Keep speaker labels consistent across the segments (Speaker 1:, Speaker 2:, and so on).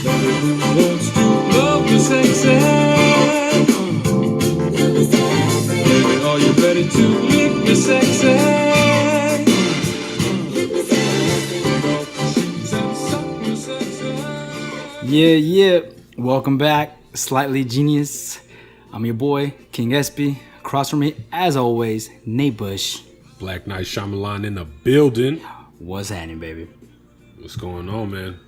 Speaker 1: Who wants to love me sexy? Baby, are you ready to lick me sexy?
Speaker 2: Yeah. Welcome back, Slightly Genius. I'm your boy, King Espi. Across from me, as always, Nate Busch.
Speaker 3: Black Night Shyamalan in the building.
Speaker 2: What's happening, baby?
Speaker 3: What's going on, man?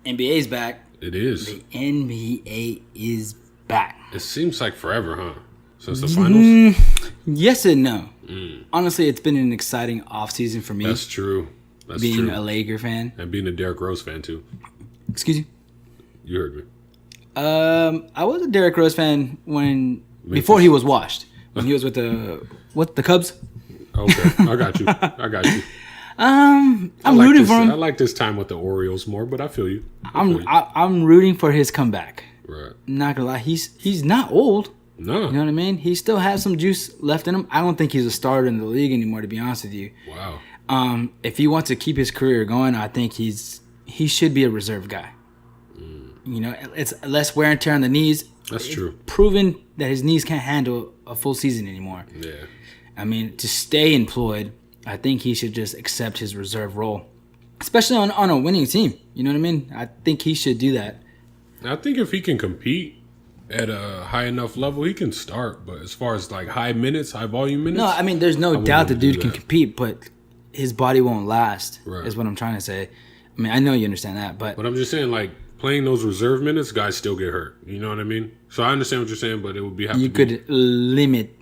Speaker 2: NBA's back.
Speaker 3: It is.
Speaker 2: The NBA is back.
Speaker 3: It seems like forever, huh? Since the finals?
Speaker 2: Yes and no. Honestly, it's been an exciting offseason for me.
Speaker 3: That's true.
Speaker 2: Being a Laker fan.
Speaker 3: And being a Derrick Rose fan, too.
Speaker 2: Excuse you?
Speaker 3: You heard me.
Speaker 2: I was a Derrick Rose fan before he was washed. When he was with the Cubs.
Speaker 3: Okay, I got you.
Speaker 2: I'm rooting for him.
Speaker 3: I like this time with the Orioles more, but I feel you.
Speaker 2: I'm rooting for his comeback.
Speaker 3: Right.
Speaker 2: Not gonna lie, he's not old.
Speaker 3: No.
Speaker 2: You know what I mean? He still has some juice left in him. I don't think he's a starter in the league anymore, to be honest with you.
Speaker 3: Wow.
Speaker 2: If he wants to keep his career going, I think he should be a reserve guy. You know, it's less wear and tear on the knees.
Speaker 3: That's true.
Speaker 2: Proven that his knees can't handle a full season anymore.
Speaker 3: Yeah.
Speaker 2: I mean, to stay employed, I think he should just accept his reserve role, especially on a winning team. You know what I mean? I think he should do that.
Speaker 3: I think if he can compete at a high enough level, he can start. But as far as like high volume minutes.
Speaker 2: No, I mean, there's no doubt the dude can compete, but his body won't last, is what I'm trying to say. I mean, I know you understand that, but
Speaker 3: I'm just saying, like, playing those reserve minutes, guys still get hurt. You know what I mean? So I understand what you're saying, but it would
Speaker 2: you could limit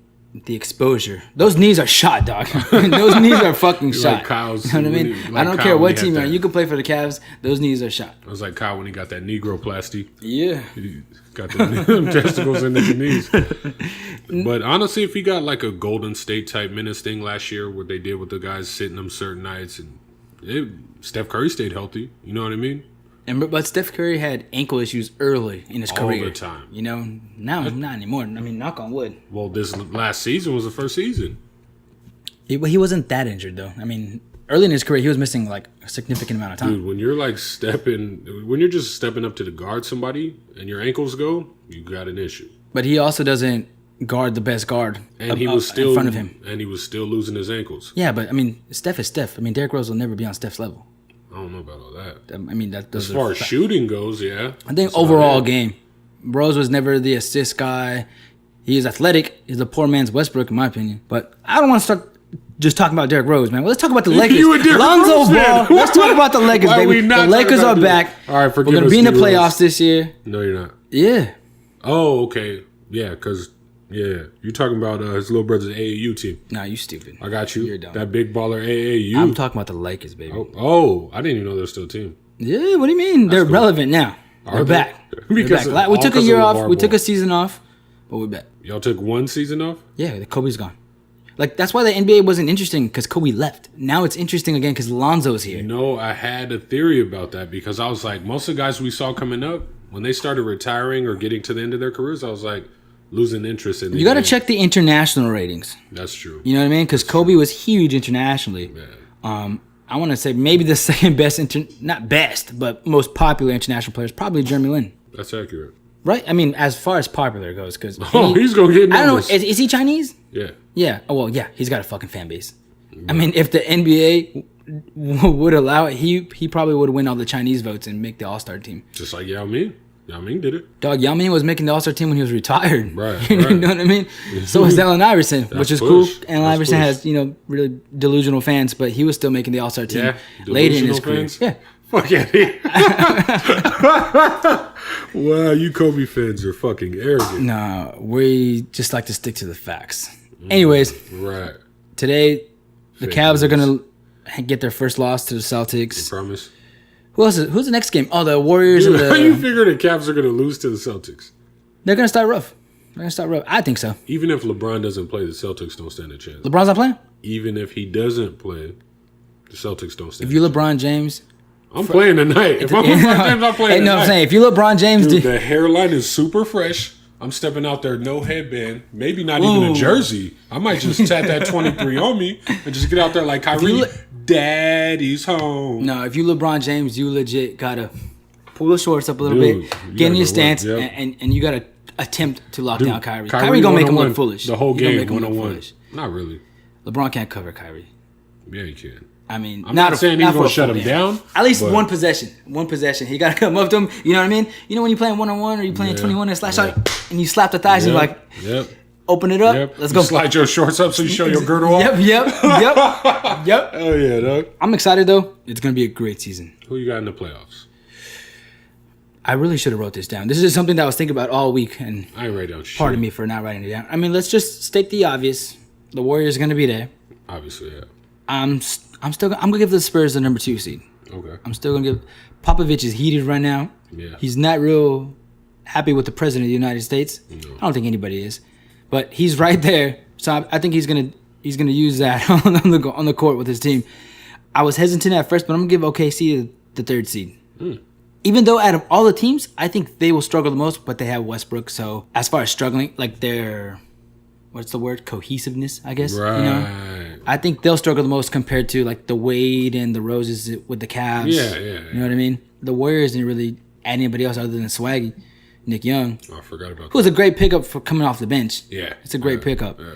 Speaker 2: the exposure. Those knees are shot, dog. Those knees are fucking shot.
Speaker 3: Like Kyle's,
Speaker 2: you know what I mean? I don't care what team you're on. You can play for the Cavs. Those knees are shot.
Speaker 3: It was like Kyle when he got that Negroplasty.
Speaker 2: Yeah.
Speaker 3: He got the testicles into the knees. But honestly, if he got like a Golden State type minutes thing last year, what they did with the guys sitting them certain nights, and Steph Curry stayed healthy. You know what I mean?
Speaker 2: But Steph Curry had ankle issues early in his career.
Speaker 3: All the time.
Speaker 2: You know, now not anymore. I mean, knock on wood.
Speaker 3: Well, this last season was the first season.
Speaker 2: He wasn't that injured, though. I mean, early in his career, he was missing like a significant amount of time.
Speaker 3: Dude, when you're just stepping up to the guard somebody and your ankles go, you got an issue.
Speaker 2: But he also doesn't guard the best guard
Speaker 3: and he was still
Speaker 2: in front of him.
Speaker 3: And he was still losing his ankles.
Speaker 2: Yeah, but I mean, Steph is Steph. I mean, Derrick Rose will never be on Steph's level.
Speaker 3: I don't know about all that.
Speaker 2: I mean,
Speaker 3: as far as shooting goes, yeah.
Speaker 2: I think overall game, Rose was never the assist guy. He is athletic. He's a poor man's Westbrook, in my opinion. But I don't want to start just talking about Derrick Rose, man. Well, let's talk about the Lakers. Lonzo Ball. Let's talk about the Lakers, baby. The Lakers are back.
Speaker 3: All right, forgive us.
Speaker 2: We're going to be in the playoffs this year.
Speaker 3: No, you're not.
Speaker 2: Yeah.
Speaker 3: Oh, okay. Yeah, because... Yeah, you're talking about his little brother's AAU team.
Speaker 2: Nah, you stupid.
Speaker 3: I got you.
Speaker 2: You're dumb.
Speaker 3: That big baller AAU.
Speaker 2: I'm talking about the Lakers, baby.
Speaker 3: Oh, I didn't even know they're still a team.
Speaker 2: Yeah, what do you mean? They're relevant now. They're back. We took a year off. We took a season off, but we're back.
Speaker 3: Y'all took one season off?
Speaker 2: Yeah, Kobe's gone. Like, that's why the NBA wasn't interesting, because Kobe left. Now it's interesting again because Lonzo's here.
Speaker 3: You know, I had a theory about that because I was like, most of the guys we saw coming up, when they started retiring or getting to the end of their careers, I was like, losing interest in the
Speaker 2: You got to check the international ratings.
Speaker 3: That's true.
Speaker 2: You know what I mean? Because Kobe was huge internationally.
Speaker 3: Yeah.
Speaker 2: I want to say maybe the second best, not best, but most popular international player is probably Jeremy Lin.
Speaker 3: That's accurate.
Speaker 2: Right? I mean, as far as popular goes. Cause
Speaker 3: he's going to get numbers.
Speaker 2: I don't know. Is he Chinese?
Speaker 3: Yeah.
Speaker 2: Yeah. Oh, well, yeah. He's got a fucking fan base. Yeah. I mean, if the NBA would allow it, he probably would win all the Chinese votes and make the All-Star team.
Speaker 3: Just like Yao Ming. Yao Ming did it.
Speaker 2: Dog, Yao Ming was making the All-Star team when he was retired.
Speaker 3: Right.
Speaker 2: You know what I mean? So was Allen Iverson, which is cool. Allen Iverson has, really delusional fans, but he was still making the All-Star team later in his career. Yeah.
Speaker 3: Fuck yeah. Wow, you Kobe fans are fucking arrogant.
Speaker 2: No, we just like to stick to the facts. Anyways.
Speaker 3: Right.
Speaker 2: Today, the Cavs are going to get their first loss to the Celtics.
Speaker 3: You promise?
Speaker 2: Who's the next game? Oh, the Warriors.
Speaker 3: Dude, how you figure the Cavs are going to lose to the Celtics?
Speaker 2: They're going to start rough. I think so.
Speaker 3: Even if LeBron doesn't play, the Celtics don't stand a chance.
Speaker 2: LeBron's not playing?
Speaker 3: Even if he doesn't play, the Celtics don't stand a chance.
Speaker 2: If you're LeBron James...
Speaker 3: I'm playing tonight. If I'm LeBron James, I'm playing tonight.
Speaker 2: I'm saying, if you're LeBron James...
Speaker 3: Dude, the hairline is super fresh. I'm stepping out there, no headband, maybe not even a jersey. I might just tat that 23 on me and just get out there like Kyrie. Daddy's home.
Speaker 2: No, if you LeBron James, you legit gotta pull the shorts up a little
Speaker 3: Dude,
Speaker 2: bit, get in your stance,
Speaker 3: yep.
Speaker 2: and you got to attempt to lock down Kyrie.
Speaker 3: Kyrie
Speaker 2: Kyrie gonna make him look foolish.
Speaker 3: The whole
Speaker 2: He gonna
Speaker 3: game,
Speaker 2: make him look
Speaker 3: 1-on-one.
Speaker 2: foolish.
Speaker 3: Not really.
Speaker 2: LeBron can't cover Kyrie.
Speaker 3: Yeah, he can.
Speaker 2: I mean,
Speaker 3: I'm not saying he's
Speaker 2: for
Speaker 3: going
Speaker 2: a
Speaker 3: to shut
Speaker 2: full
Speaker 3: him
Speaker 2: game.
Speaker 3: down.
Speaker 2: At least
Speaker 3: but-
Speaker 2: one possession. He got to come up to him. You know what I mean? You know when you're playing 1-on-1 or you're playing
Speaker 3: Yeah.
Speaker 2: 21 and slash out and you slap the thighs and
Speaker 3: Yep.
Speaker 2: you're like,
Speaker 3: Yep.
Speaker 2: open it up.
Speaker 3: Yep.
Speaker 2: Let's
Speaker 3: You
Speaker 2: go.
Speaker 3: slide your shorts up so you show your girdle off.
Speaker 2: Yep.
Speaker 3: Oh, yeah, dog.
Speaker 2: I'm excited, though. It's going to be a great season.
Speaker 3: Who you got in the playoffs?
Speaker 2: I really should have wrote this down. This is something that I was thinking about all week, and
Speaker 3: I ain't write down shit.
Speaker 2: pardon me for not writing it down. I mean, let's just state the obvious. The Warriors are going to be there.
Speaker 3: Obviously, yeah.
Speaker 2: I'm gonna give the Spurs the number 2 seed.
Speaker 3: Okay.
Speaker 2: I'm still gonna give. Popovich is heated right now.
Speaker 3: Yeah.
Speaker 2: He's not real happy with the president of the United States.
Speaker 3: No.
Speaker 2: I don't think anybody is, but he's right there. So I think he's gonna use that on the court with his team. I was hesitant at first, but I'm gonna give OKC the 3rd seed. Even though out of all the teams, I think they will struggle the most, but they have Westbrook. So as far as struggling, like their, what's the word? Cohesiveness, I guess.
Speaker 3: Right.
Speaker 2: You know? I think they'll struggle the most compared to like the Wade and the Roses with the Cavs.
Speaker 3: Yeah.
Speaker 2: You know what I mean? The Warriors didn't really add anybody else other than Swaggy, Nick Young,
Speaker 3: I forgot about
Speaker 2: who's a great pickup for coming off the bench.
Speaker 3: Yeah.
Speaker 2: It's a great pickup.
Speaker 3: Yeah.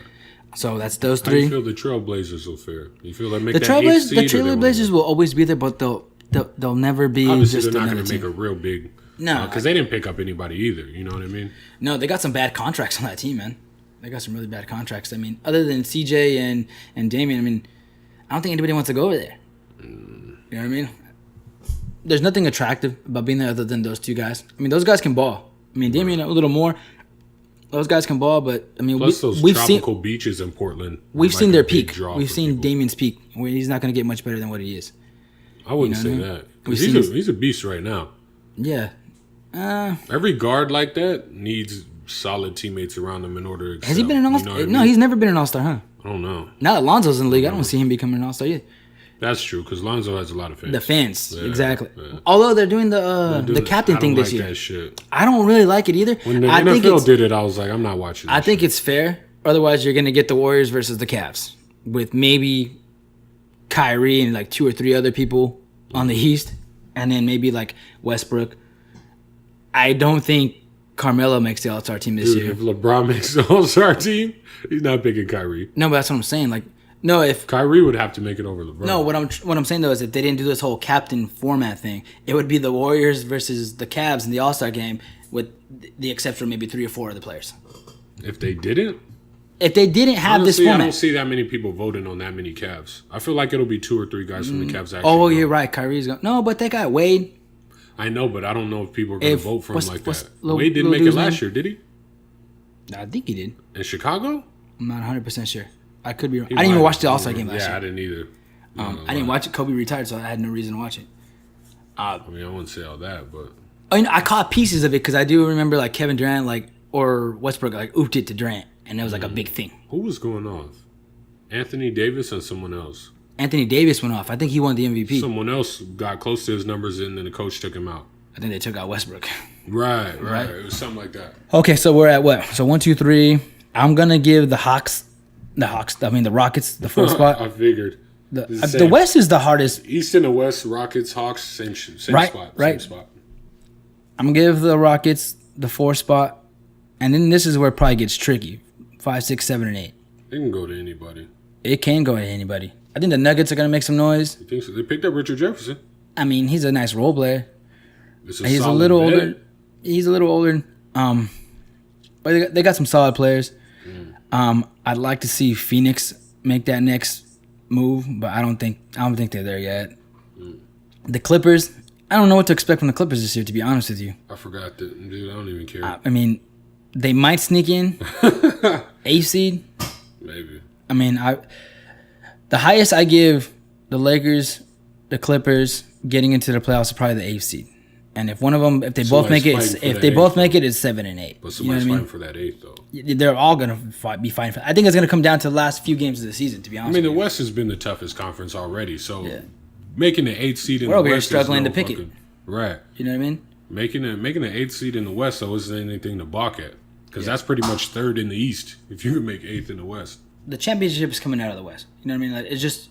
Speaker 2: So that's those
Speaker 3: How do you
Speaker 2: 3.
Speaker 3: feel the Trailblazers will fare? You feel like make
Speaker 2: The
Speaker 3: that 8th seed?
Speaker 2: Trailblazers will always be there, but they'll never be
Speaker 3: Obviously,
Speaker 2: just
Speaker 3: they're not
Speaker 2: another
Speaker 3: going to make
Speaker 2: team.
Speaker 3: a real big...
Speaker 2: No.
Speaker 3: Because they didn't pick up anybody either. You know what I mean?
Speaker 2: No, they got some bad contracts on that team, man. They got some really bad contracts. I mean, other than CJ and Damian, I mean, I don't think anybody wants to go over there. You know what I mean? There's nothing attractive about being there other than those 2 guys. I mean, those guys can ball. I mean, Damian a little more. Those guys can ball, but I mean,
Speaker 3: Plus those
Speaker 2: we've
Speaker 3: tropical beaches in Portland.
Speaker 2: we've
Speaker 3: are
Speaker 2: seen
Speaker 3: like
Speaker 2: their
Speaker 3: a big
Speaker 2: peak.
Speaker 3: draw
Speaker 2: We've
Speaker 3: for
Speaker 2: seen
Speaker 3: people.
Speaker 2: Damian's peak, where he's not going to get much better than what he is.
Speaker 3: I wouldn't
Speaker 2: You know
Speaker 3: say
Speaker 2: what I mean?
Speaker 3: that. 'Cause
Speaker 2: We've
Speaker 3: he's a beast right now.
Speaker 2: Yeah.
Speaker 3: Every guard like that needs solid teammates around him in order to
Speaker 2: Has he
Speaker 3: excel.
Speaker 2: been an
Speaker 3: You
Speaker 2: all-star?
Speaker 3: know what I
Speaker 2: No,
Speaker 3: mean?
Speaker 2: he's never been an all-star, huh?
Speaker 3: I don't know.
Speaker 2: Now that Lonzo's in the league, I don't see him becoming an all-star yet.
Speaker 3: That's true, because Lonzo has a lot of fans.
Speaker 2: The fans,
Speaker 3: Yeah,
Speaker 2: exactly.
Speaker 3: yeah.
Speaker 2: Although they're doing the captain thing this year.
Speaker 3: That shit.
Speaker 2: I don't really like it either.
Speaker 3: When the
Speaker 2: I think
Speaker 3: NFL
Speaker 2: it's,
Speaker 3: did it, I was like, I'm not watching this
Speaker 2: I think it's fair. Otherwise, you're going to get the Warriors versus the Cavs with maybe Kyrie and like 2 or 3 other people on the East, and then maybe like Westbrook. I don't think Carmelo makes the All-Star team this
Speaker 3: Dude,
Speaker 2: year.
Speaker 3: if LeBron makes the All-Star team, he's not picking Kyrie.
Speaker 2: No, but that's what I'm saying. Like, no, if
Speaker 3: Kyrie would have to make it over LeBron.
Speaker 2: no, what I'm saying though is if they didn't do this whole captain format thing, it would be the Warriors versus the Cavs in the All-Star game, with the exception of maybe 3 or 4 other players.
Speaker 3: If they didn't,
Speaker 2: If they didn't have
Speaker 3: honestly,
Speaker 2: this
Speaker 3: I don't
Speaker 2: format,
Speaker 3: see that many people voting on that many Cavs. I feel like it'll be 2 or 3 guys from the Cavs. Actually,
Speaker 2: oh,
Speaker 3: go.
Speaker 2: you're right, Kyrie's going. No, but they got Wade.
Speaker 3: I know, but I don't know if people are going to vote for him like that.
Speaker 2: Lil-
Speaker 3: Wade didn't
Speaker 2: Lil
Speaker 3: make it
Speaker 2: dude's
Speaker 3: last
Speaker 2: name?
Speaker 3: year, did he?
Speaker 2: I think he did.
Speaker 3: In Chicago?
Speaker 2: I'm not 100% sure. I could be wrong.
Speaker 3: He
Speaker 2: I didn't even
Speaker 3: might
Speaker 2: watch
Speaker 3: have.
Speaker 2: the All-Star game last
Speaker 3: Yeah, I
Speaker 2: year.
Speaker 3: didn't either.
Speaker 2: I didn't watch it. Kobe retired, so I had no reason to watch it.
Speaker 3: I mean, I wouldn't say all that, but
Speaker 2: I mean, I caught pieces of it because I do remember like Kevin Durant, like or Westbrook, like ooped it to Durant, and it was like a big thing.
Speaker 3: who was going off? Anthony Davis and someone else.
Speaker 2: Anthony Davis went off. I think he won the MVP.
Speaker 3: Someone else got close to his numbers, and then the coach took him out.
Speaker 2: I think they took out Westbrook.
Speaker 3: Right. It was something like that.
Speaker 2: Okay, so we're at what? So 1, 2, 3. I'm gonna give the Rockets, the 4th spot.
Speaker 3: I figured.
Speaker 2: The West is the hardest.
Speaker 3: East and the West, Rockets, Hawks, same
Speaker 2: Right,
Speaker 3: spot.
Speaker 2: right.
Speaker 3: Same spot.
Speaker 2: I'm gonna give the Rockets the 4th spot, and then this is where it probably gets tricky. 5, 6, 7, and 8.
Speaker 3: They can go to anybody.
Speaker 2: It can go to anybody. I think the Nuggets are gonna make some noise.
Speaker 3: You think so? They picked up Richard Jefferson.
Speaker 2: I mean, he's a nice role player.
Speaker 3: It's
Speaker 2: He's a
Speaker 3: solid
Speaker 2: little
Speaker 3: vet.
Speaker 2: older. He's a little older. But they got some solid players. I'd like to see Phoenix make that next move, but I don't think they're there yet. The Clippers, I don't know what to expect from the Clippers this year, to be honest with you.
Speaker 3: I forgot that, dude. I don't even care.
Speaker 2: I mean, they might sneak in 8th seed.
Speaker 3: Maybe.
Speaker 2: I mean, the highest I give the Lakers, the Clippers getting into the playoffs is probably the 8th seed. And if one of them, if they both make it, it's 7 and 8.
Speaker 3: But
Speaker 2: You know
Speaker 3: somebody's
Speaker 2: what I mean?
Speaker 3: fighting for that 8th, though.
Speaker 2: They're all gonna be fighting. I think it's gonna come down to the last few games of the season. To be
Speaker 3: I
Speaker 2: honest,
Speaker 3: mean, the
Speaker 2: with you.
Speaker 3: West has been the toughest conference already, so
Speaker 2: Yeah.
Speaker 3: making the 8th seed in
Speaker 2: We're
Speaker 3: the
Speaker 2: over here
Speaker 3: West
Speaker 2: struggling
Speaker 3: is no
Speaker 2: to pick it.
Speaker 3: fucking- Right.
Speaker 2: You know what I mean?
Speaker 3: Making the 8th seed in the West, though, isn't anything to balk at. Because that's pretty much 3rd in the East if you can make 8th in the West.
Speaker 2: The championship is coming out of the West. You know what I mean? Like, it's just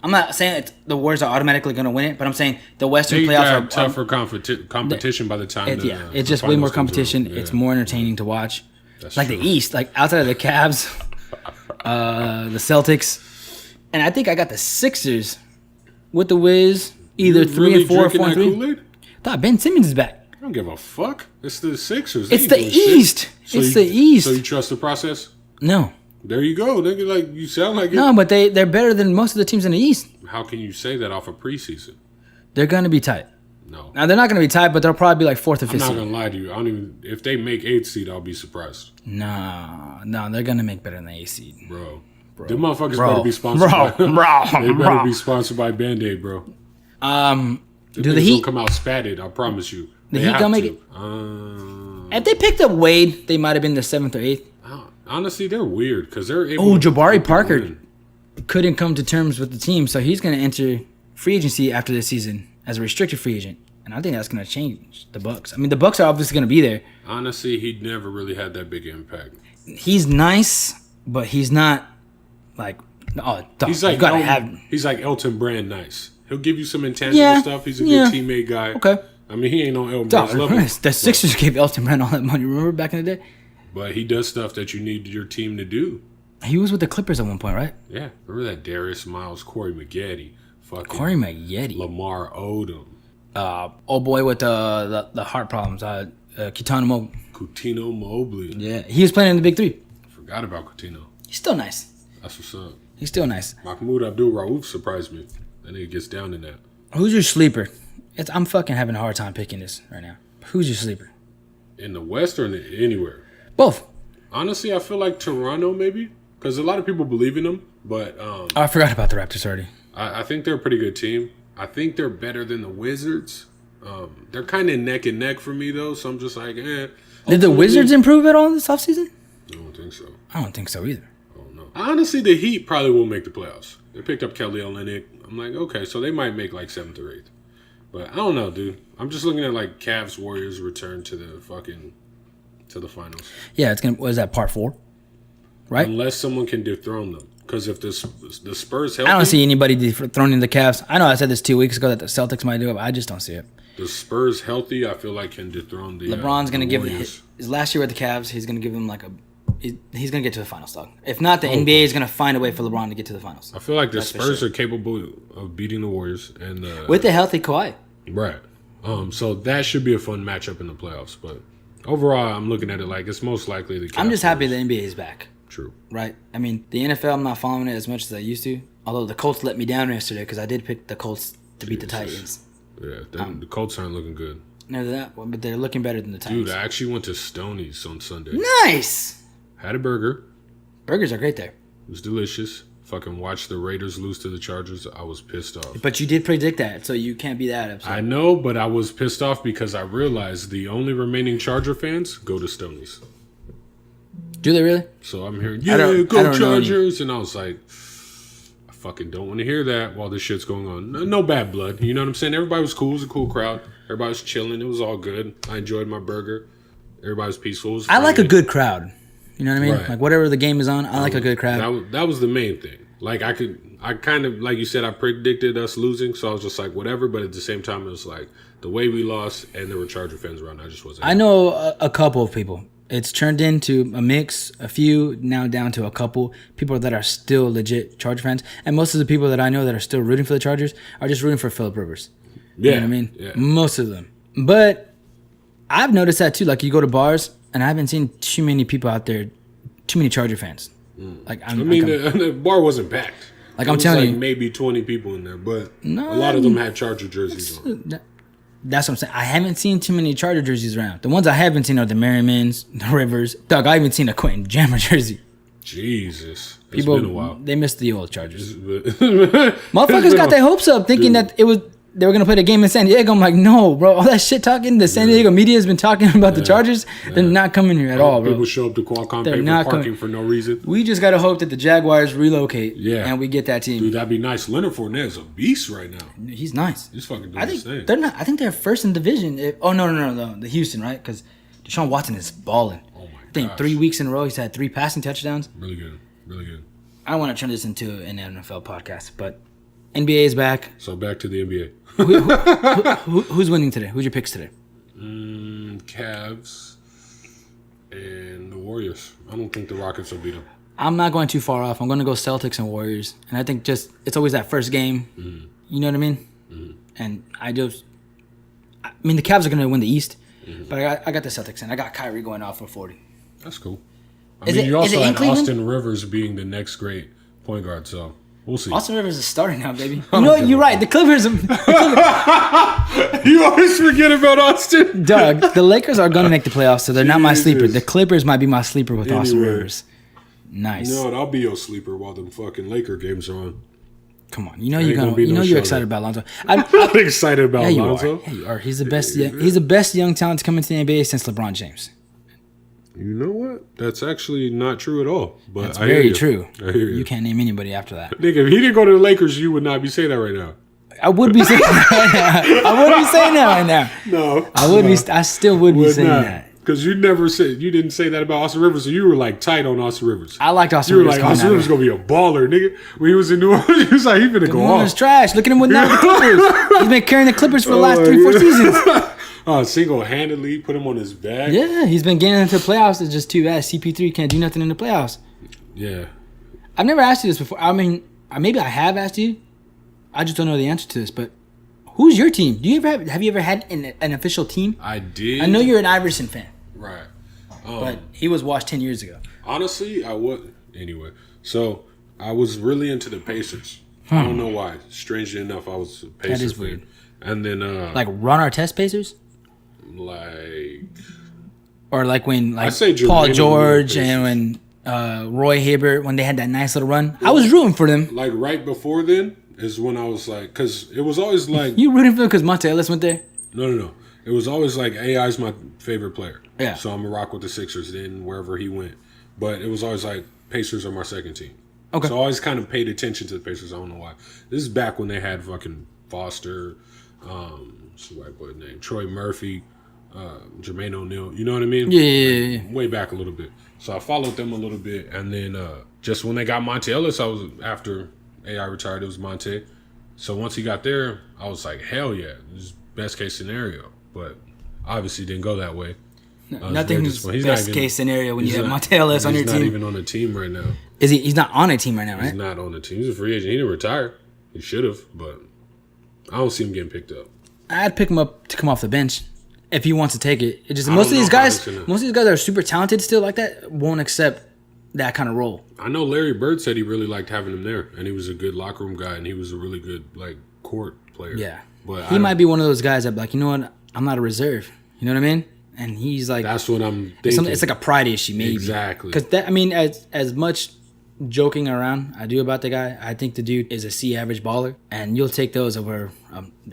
Speaker 2: I'm not saying the Warriors are automatically going to win it, but I'm saying the Western
Speaker 3: They
Speaker 2: playoffs
Speaker 3: got
Speaker 2: are
Speaker 3: tougher competition by the time.
Speaker 2: it's just
Speaker 3: the
Speaker 2: way more
Speaker 3: finals comes
Speaker 2: competition.
Speaker 3: around.
Speaker 2: It's
Speaker 3: Yeah.
Speaker 2: more entertaining to watch.
Speaker 3: That's
Speaker 2: like
Speaker 3: true.
Speaker 2: the East, like outside of the Cavs, the Celtics, and I think I got the Sixers with the Wiz, either
Speaker 3: You
Speaker 2: 3
Speaker 3: really
Speaker 2: and 4,
Speaker 3: drinking
Speaker 2: 4 and
Speaker 3: that
Speaker 2: 3.
Speaker 3: Kool-Aid?
Speaker 2: Thought Ben Simmons is back.
Speaker 3: I don't give a fuck. It's the Sixers. They
Speaker 2: It's
Speaker 3: ain't
Speaker 2: the
Speaker 3: doing shit.
Speaker 2: East.
Speaker 3: So
Speaker 2: It's
Speaker 3: you-
Speaker 2: the East.
Speaker 3: So you trust the process?
Speaker 2: No,
Speaker 3: There you go, nigga. Like you sound like it.
Speaker 2: no, but they're better than most of the teams in the East.
Speaker 3: How can you say that off of preseason?
Speaker 2: They're going to be tight.
Speaker 3: No,
Speaker 2: Now they're not going to be tight, but they'll probably be like 4th or 5th
Speaker 3: I'm not
Speaker 2: seed.
Speaker 3: gonna lie to you. I don't even. If they make 8th seed, I'll be surprised,
Speaker 2: No, they're going to make better than the 8th seed.
Speaker 3: bro. Them motherfuckers
Speaker 2: Bro.
Speaker 3: better be sponsored.
Speaker 2: Bro.
Speaker 3: by,
Speaker 2: Bro.
Speaker 3: They better
Speaker 2: Bro.
Speaker 3: be sponsored by Band-Aid, bro.
Speaker 2: Do the
Speaker 3: Niggas
Speaker 2: Heat?
Speaker 3: don't come out spatted. I promise you.
Speaker 2: The
Speaker 3: They
Speaker 2: Heat
Speaker 3: have
Speaker 2: gonna make
Speaker 3: to.
Speaker 2: it? If they picked up Wade, they might have been the 7th or 8th.
Speaker 3: Honestly, they're weird because they're.
Speaker 2: Oh,
Speaker 3: able to
Speaker 2: Jabari
Speaker 3: fucking
Speaker 2: Parker
Speaker 3: win.
Speaker 2: couldn't come to terms with the team, so he's going to enter free agency after this season as a restricted free agent, and I think that's going to change the Bucks. I mean, the Bucks are obviously going to be there.
Speaker 3: Honestly, he never really had that big impact.
Speaker 2: He's nice, but he's not like dog,
Speaker 3: He's like
Speaker 2: you gotta
Speaker 3: Elton,
Speaker 2: have.
Speaker 3: he's like Elton Brand nice. He'll give you some intangible
Speaker 2: Yeah,
Speaker 3: stuff. He's a
Speaker 2: yeah.
Speaker 3: good teammate guy.
Speaker 2: Okay.
Speaker 3: I mean, he ain't on Elton
Speaker 2: Dog,
Speaker 3: Brand's level.
Speaker 2: the Sixers gave Elton Brand all that money. Remember back in the day?
Speaker 3: But he does stuff that you need your team to do.
Speaker 2: He was with the Clippers at one point, right?
Speaker 3: Yeah. Remember that Darius Miles, Corey Maggette, fucking
Speaker 2: Corey Maggette.
Speaker 3: Lamar Odom,
Speaker 2: Old boy with the heart problems. Kitano Mo.
Speaker 3: Coutinho Mobley.
Speaker 2: Yeah, he was playing in the Big Three.
Speaker 3: Forgot about Coutinho.
Speaker 2: He's still nice.
Speaker 3: That's what's up.
Speaker 2: He's still nice.
Speaker 3: Mahmoud Abdul-Rauf surprised me. That nigga gets down in that.
Speaker 2: Who's your sleeper? I'm fucking having a hard time picking this right now. Who's your sleeper?
Speaker 3: In the West or anywhere?
Speaker 2: Both.
Speaker 3: Honestly, I feel like Toronto maybe. Because a lot of people believe in them. But
Speaker 2: Oh, I forgot about the Raptors already.
Speaker 3: I think they're a pretty good team. I think they're better than the Wizards. They're kind of neck and neck for me, though. So I'm just like, eh.
Speaker 2: Did the Wizards improve at all this offseason?
Speaker 3: I don't think so.
Speaker 2: I don't think so either.
Speaker 3: I don't know. Honestly, the Heat probably will make the playoffs. They picked up Kelly Olynyk. I'm like, okay, so they might make like 7th or 8th. But I don't know, dude. I'm just looking at like Cavs Warriors return to the finals.
Speaker 2: Yeah, it's gonna. What is that, part 4? Right?
Speaker 3: Unless someone can dethrone them. Because if the Spurs healthy,
Speaker 2: I don't see anybody dethroning the Cavs. I know I said this 2 weeks ago that the Celtics might do it, but I just don't see it.
Speaker 3: the Spurs healthy, I feel like can dethrone the
Speaker 2: LeBron's gonna
Speaker 3: the
Speaker 2: give
Speaker 3: Warriors.
Speaker 2: his last year with the Cavs. He's gonna give him like he's gonna get to the finals, dog. If not, the NBA is gonna find a way for LeBron to get to the finals
Speaker 3: I feel like the
Speaker 2: That's for
Speaker 3: Spurs
Speaker 2: sure.
Speaker 3: are capable of beating the Warriors and
Speaker 2: with a healthy Kawhi.
Speaker 3: right. So that should be a fun matchup in the playoffs. But overall, I'm looking at it like it's most likely the Cavs.
Speaker 2: I'm just happy
Speaker 3: Warriors.
Speaker 2: the NBA is back.
Speaker 3: True.
Speaker 2: Right? I mean, the NFL, I'm not following it as much as I used to. Although the Colts let me down yesterday because I did pick the Colts to beat the Titans.
Speaker 3: Yeah, the Colts aren't looking good.
Speaker 2: No, that one, but they're looking better than the
Speaker 3: Dude,
Speaker 2: Titans.
Speaker 3: I actually went to Stoney's on Sunday.
Speaker 2: Nice.
Speaker 3: Had a burger.
Speaker 2: Burgers are great there.
Speaker 3: It was delicious. Fucking watched the Raiders lose to the Chargers. I was pissed off.
Speaker 2: But you did predict that, so you can't be that upset.
Speaker 3: I know, but I was pissed off because I realized the only remaining Charger fans go to Stoney's.
Speaker 2: Do they really?
Speaker 3: So I'm hearing,
Speaker 2: I don't
Speaker 3: go
Speaker 2: know any.
Speaker 3: Chargers. And I was like, I fucking don't want to hear that while this shit's going on. No bad blood. You know what I'm saying? Everybody was cool. It was a cool crowd. Everybody was chilling. It was all good. I enjoyed my burger. Everybody was peaceful. It was
Speaker 2: I like a
Speaker 3: friendly.
Speaker 2: good crowd. You know what I mean?
Speaker 3: Right.
Speaker 2: Like whatever the game is on, I like a good crowd.
Speaker 3: That was the main thing. Like I kind of, like you said, I predicted us losing. So I was just like, whatever. But at the same time, it was like the way we lost and there were Charger fans around. I just wasn't.
Speaker 2: I know a couple of people. It's turned into a mix, a few, now down to a couple people that are still legit Charger fans. And most of the people that I know that are still rooting for the Chargers are just rooting for Phillip Rivers. You know what I mean?
Speaker 3: Yeah.
Speaker 2: Most of them. But I've noticed that too. Like you go to bars, and I haven't seen too many people out there, too many Charger fans. Like
Speaker 3: the bar wasn't packed.
Speaker 2: Like
Speaker 3: It
Speaker 2: I'm
Speaker 3: was
Speaker 2: telling
Speaker 3: like
Speaker 2: you.
Speaker 3: maybe 20 people in there, but
Speaker 2: No,
Speaker 3: a lot of them had Charger jerseys on.
Speaker 2: That's what I'm saying. I haven't seen too many Charger jerseys around. The ones I haven't seen are the Merrimans, the Rivers. Dog, I haven't seen a Quentin Jammer jersey.
Speaker 3: Jesus, it's
Speaker 2: People,
Speaker 3: been a while.
Speaker 2: they missed the old Chargers.
Speaker 3: Motherfuckers
Speaker 2: Motherfuckers got their hopes up thinking that they were gonna play the game in San Diego. I'm like, no, bro. All that shit talking, the San Diego media has been talking about the Chargers. They're not coming here at all, bro.
Speaker 3: People show up to Qualcomm
Speaker 2: They're
Speaker 3: pay for
Speaker 2: not
Speaker 3: parking
Speaker 2: coming.
Speaker 3: for no reason.
Speaker 2: We just gotta hope that the Jaguars relocate, and we get that team.
Speaker 3: Dude, that'd be nice. Leonard Fournette is a beast right now.
Speaker 2: He's nice.
Speaker 3: He's fucking doing
Speaker 2: I
Speaker 3: his
Speaker 2: think
Speaker 3: thing.
Speaker 2: they're not. I think they're first in division. No, the Houston, right? Because Deshaun Watson is balling.
Speaker 3: Oh my
Speaker 2: I think
Speaker 3: gosh.
Speaker 2: 3 weeks in a row he's had 3 passing touchdowns.
Speaker 3: Really good. Really good.
Speaker 2: I don't want to turn this into an NFL podcast, but NBA is back.
Speaker 3: So back to the NBA.
Speaker 2: Who's winning today? Who's your picks today?
Speaker 3: Cavs and the Warriors. I don't think the Rockets will beat them.
Speaker 2: I'm not going too far off. I'm going to go Celtics and Warriors. And I think it's always that first game.
Speaker 3: Mm-hmm.
Speaker 2: You know what I mean? Mm-hmm. And I mean, the Cavs are going to win the East. Mm-hmm. But I got the Celtics, and I got Kyrie going off for 40.
Speaker 3: That's cool. You also had Austin Rivers being the next great point guard, so we'll see.
Speaker 2: Austin Rivers is starting now, baby. You know, you're right. The Clippers.
Speaker 3: You always forget about Austin.
Speaker 2: Doug, the Lakers are going to make the playoffs, so they're not my sleeper. The Clippers might be my sleeper with Austin Rivers. Nice.
Speaker 3: You know what? I'll be your sleeper while them fucking Laker games are on.
Speaker 2: Come on, you're excited about Lonzo.
Speaker 3: I'm excited about Lonzo.
Speaker 2: Yeah, you are. He's the best. He's the best young talent to come into the NBA since LeBron James.
Speaker 3: You know what? That's actually not true at all. But
Speaker 2: that's very true. I hear you. You can't name anybody after that.
Speaker 3: Nigga, if he didn't go to the Lakers, you would not be saying that right now.
Speaker 2: I would be saying that right now. I wouldn't be saying that right now.
Speaker 3: No.
Speaker 2: I still would be saying that.
Speaker 3: Because you didn't say that about Austin Rivers, so you were like tight on Austin Rivers.
Speaker 2: I liked Austin Rivers.
Speaker 3: You were like, Austin Rivers going to be a baller, nigga. When he was in New Orleans, he was like, he's going to go off.
Speaker 2: He's trash. Look at him with now the Clippers. He's been carrying the Clippers for the last 3-4 seasons.
Speaker 3: Single-handedly put him on his back.
Speaker 2: Yeah, he's been getting into the playoffs. It's just too bad. CP3 can't do nothing in the playoffs.
Speaker 3: Yeah.
Speaker 2: I've never asked you this before. I mean, maybe I have asked you. I just don't know the answer to this, but who's your team? Have you ever had an official team?
Speaker 3: I did.
Speaker 2: I know you're an Iverson fan.
Speaker 3: Right.
Speaker 2: But he was washed 10 years ago.
Speaker 3: Honestly, I would. Anyway, so I was really into the Pacers. I don't know why. Strangely enough, I was a Pacers
Speaker 2: That is
Speaker 3: fan.
Speaker 2: weird.
Speaker 3: And then...
Speaker 2: like Ron Artest Pacers? Or like when Paul George and when Roy Hibbert, when they had that nice little run. I was rooting for them.
Speaker 3: Like right before then is when I was like... Because it was always like...
Speaker 2: You rooting for them because Monte Ellis went there?
Speaker 3: No. It was always like AI's my favorite player.
Speaker 2: Yeah.
Speaker 3: So I'm going to rock with the Sixers then wherever he went. But it was always like Pacers are my second team.
Speaker 2: Okay.
Speaker 3: So I always kind of paid attention to the Pacers. I don't know why. This is back when they had fucking Foster, what's the white boy name? Troy Murphy, Jermaine O'Neal. You know what I mean?
Speaker 2: Yeah.
Speaker 3: Way back a little bit. So I followed them a little bit. And then just when they got Monte Ellis, after AI retired, it was Monte. So once he got there, I was like, hell yeah. This is best case scenario. But obviously didn't go that way.
Speaker 2: Nothing's best case scenario when you have Monte Ellis on your team.
Speaker 3: He's not even on the team right now.
Speaker 2: He's not on a team right now, right?
Speaker 3: He's not on the team. He's a free agent. He didn't retire. He should have, but I don't see him getting picked up.
Speaker 2: I'd pick him up to come off the bench if he wants to take it. Most of these guys that are super talented still like that won't accept that kind of role.
Speaker 3: I know Larry Bird said he really liked having him there, and he was a good locker room guy, and he was a really good court player.
Speaker 2: Yeah,
Speaker 3: but
Speaker 2: he might be one of those guys that you know what, I'm not a reserve. You know what I mean? And he's like,
Speaker 3: that's what I'm thinking.
Speaker 2: It's like a pride issue, maybe.
Speaker 3: Exactly.
Speaker 2: Because as much joking around I do about the guy, I think the dude is a C average baller, and you'll take those over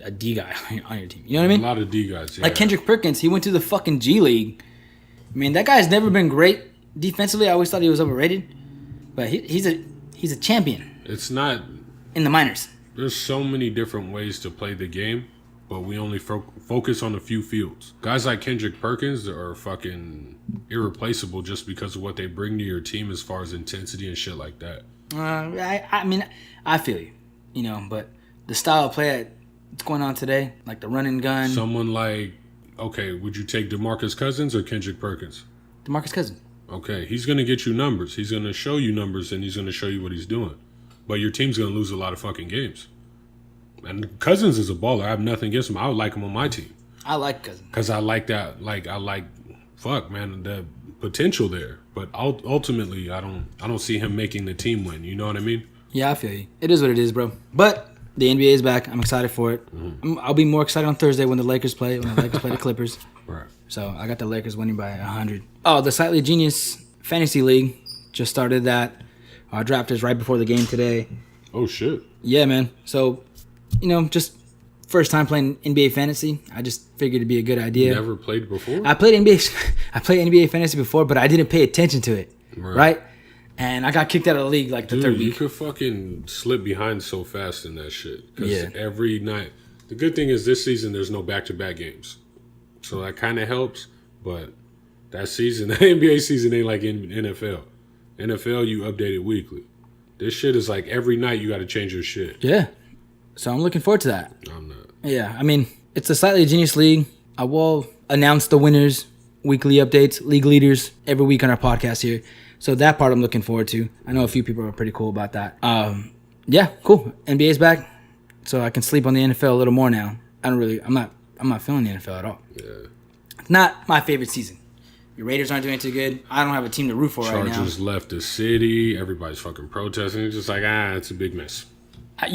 Speaker 2: a D guy on your team. You know what I mean?
Speaker 3: A lot of D guys. Yeah.
Speaker 2: Like Kendrick Perkins, he went to the fucking G League. I mean, that guy's never been great defensively. I always thought he was overrated, but he's a champion.
Speaker 3: It's not
Speaker 2: in the minors.
Speaker 3: There's so many different ways to play the game, but we only focus on a few fields. Guys like Kendrick Perkins are fucking irreplaceable just because of what they bring to your team as far as intensity and shit like that.
Speaker 2: I mean, I feel you, but the style of play that's going on today, like the run and gun.
Speaker 3: Someone like, okay, would you take DeMarcus Cousins or Kendrick Perkins?
Speaker 2: DeMarcus Cousins.
Speaker 3: Okay, he's going to get you numbers. He's going to show you numbers, and he's going to show you what he's doing. But your team's going to lose a lot of fucking games. And Cousins is a baller. I have nothing against him. I would like him on my team.
Speaker 2: I like Cousins.
Speaker 3: Because I like that. The potential there. But ultimately, I don't see him making the team win. You know what I mean?
Speaker 2: Yeah, I feel you. It is what it is, bro. But the NBA is back. I'm excited for it. Mm-hmm. I'll be more excited on Thursday when the Lakers play. When the Lakers play the Clippers.
Speaker 3: Right.
Speaker 2: So I got the Lakers winning by 100. Oh, the Slightly Genius Fantasy League just started that. Our draft is right before the game today.
Speaker 3: Oh, shit.
Speaker 2: Yeah, man. So, just first time playing NBA Fantasy. I just figured it'd be a good idea.
Speaker 3: You never played before?
Speaker 2: I played NBA Fantasy before, but I didn't pay attention to it. Right? And I got kicked out of the league the third week.
Speaker 3: You could fucking slip behind so fast in that shit. Because every night. The good thing is this season there's no back-to-back games. So that kind of helps. But that season, the NBA season ain't like in NFL. NFL, you update it weekly. This shit is like every night you got to change your shit.
Speaker 2: Yeah. So I'm looking forward to that.
Speaker 3: I'm not.
Speaker 2: Yeah, I mean, it's a slightly genius league. I will announce the winners, weekly updates, league leaders every week on our podcast here. So that part I'm looking forward to. I know a few people are pretty cool about that. Yeah, cool. NBA's back, so I can sleep on the NFL a little more now. I'm not feeling the NFL at all.
Speaker 3: Yeah.
Speaker 2: Not my favorite season. Your Raiders aren't doing too good. I don't have a team to root for right now.
Speaker 3: Chargers left the city. Everybody's fucking protesting. It's just like, it's a big mess.
Speaker 2: I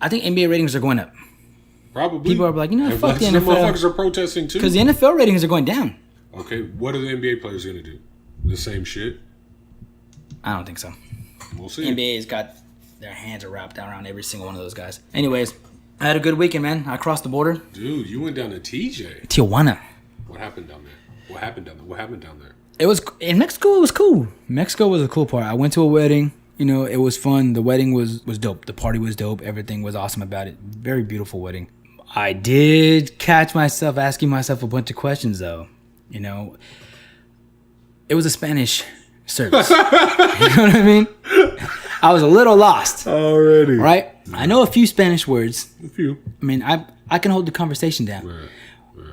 Speaker 2: think NBA ratings are going up.
Speaker 3: Probably.
Speaker 2: People are like, fuck the
Speaker 3: Some
Speaker 2: NFL.
Speaker 3: motherfuckers are protesting too.
Speaker 2: Because the NFL ratings are going down.
Speaker 3: Okay, what are the NBA players going to do? The same shit?
Speaker 2: I don't think so.
Speaker 3: We'll see.
Speaker 2: NBA's got their hands are wrapped around every single one of those guys. Anyways, I had a good weekend, man. I crossed the border.
Speaker 3: Dude, you went down to TJ.
Speaker 2: Tijuana.
Speaker 3: What happened down there? What happened down there?
Speaker 2: It was in Mexico. It was cool. Mexico was a cool part. I went to a wedding. It was fun. The wedding was dope. The party was dope. Everything was awesome about it. Very beautiful wedding. I did catch myself asking myself a bunch of questions, though. It was a Spanish service. You know what I mean? I was a little lost.
Speaker 3: Already.
Speaker 2: Right? I know a few Spanish words.
Speaker 3: A few.
Speaker 2: I mean, I can hold the conversation down.
Speaker 3: Right.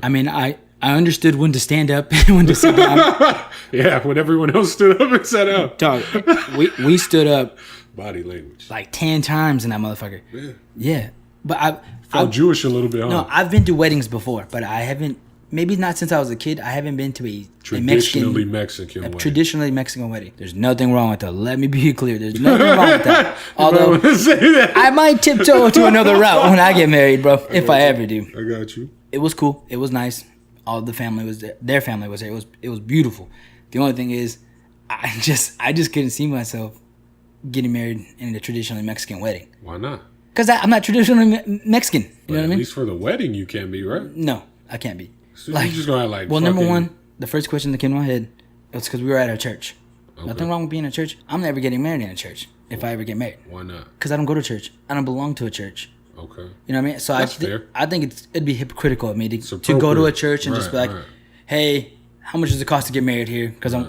Speaker 2: I mean, I understood when to stand up and when to sit down.
Speaker 3: Yeah, when everyone else stood up and sat up.
Speaker 2: Dog, we stood up
Speaker 3: Body language.
Speaker 2: like 10 times in that motherfucker.
Speaker 3: Yeah.
Speaker 2: Yeah. But I
Speaker 3: Felt Jewish a little bit, huh?
Speaker 2: No, I've been to weddings before, but I haven't, maybe not since I was a kid, I haven't been to a
Speaker 3: Traditionally Mexican wedding.
Speaker 2: Traditionally Mexican wedding. There's nothing wrong with that. Let me be clear. There's nothing wrong with that. Although, I might tiptoe to another route when I get married, bro. If I ever do.
Speaker 3: I got you.
Speaker 2: It was cool. It was nice. All the family was there. Their family was there. It was beautiful. The only thing is, I just couldn't see myself getting married in a traditionally Mexican wedding.
Speaker 3: Why not?
Speaker 2: Because I'm not traditionally Mexican. You know what I mean?
Speaker 3: At least for the wedding, you can be, right?
Speaker 2: No, I can't be.
Speaker 3: So you just gonna like.
Speaker 2: Well, number one, the first question that came to my head was because we were at a church.
Speaker 3: Okay.
Speaker 2: Nothing wrong with being in a church. I'm never getting married in a church if I ever get married.
Speaker 3: Why not?
Speaker 2: Because I don't go to church. I don't belong to a church.
Speaker 3: Okay.
Speaker 2: You know what I mean? So
Speaker 3: That's fair.
Speaker 2: I think it'd be hypocritical of me to go to a church and just be like, hey, how much does it cost to get married here? Because you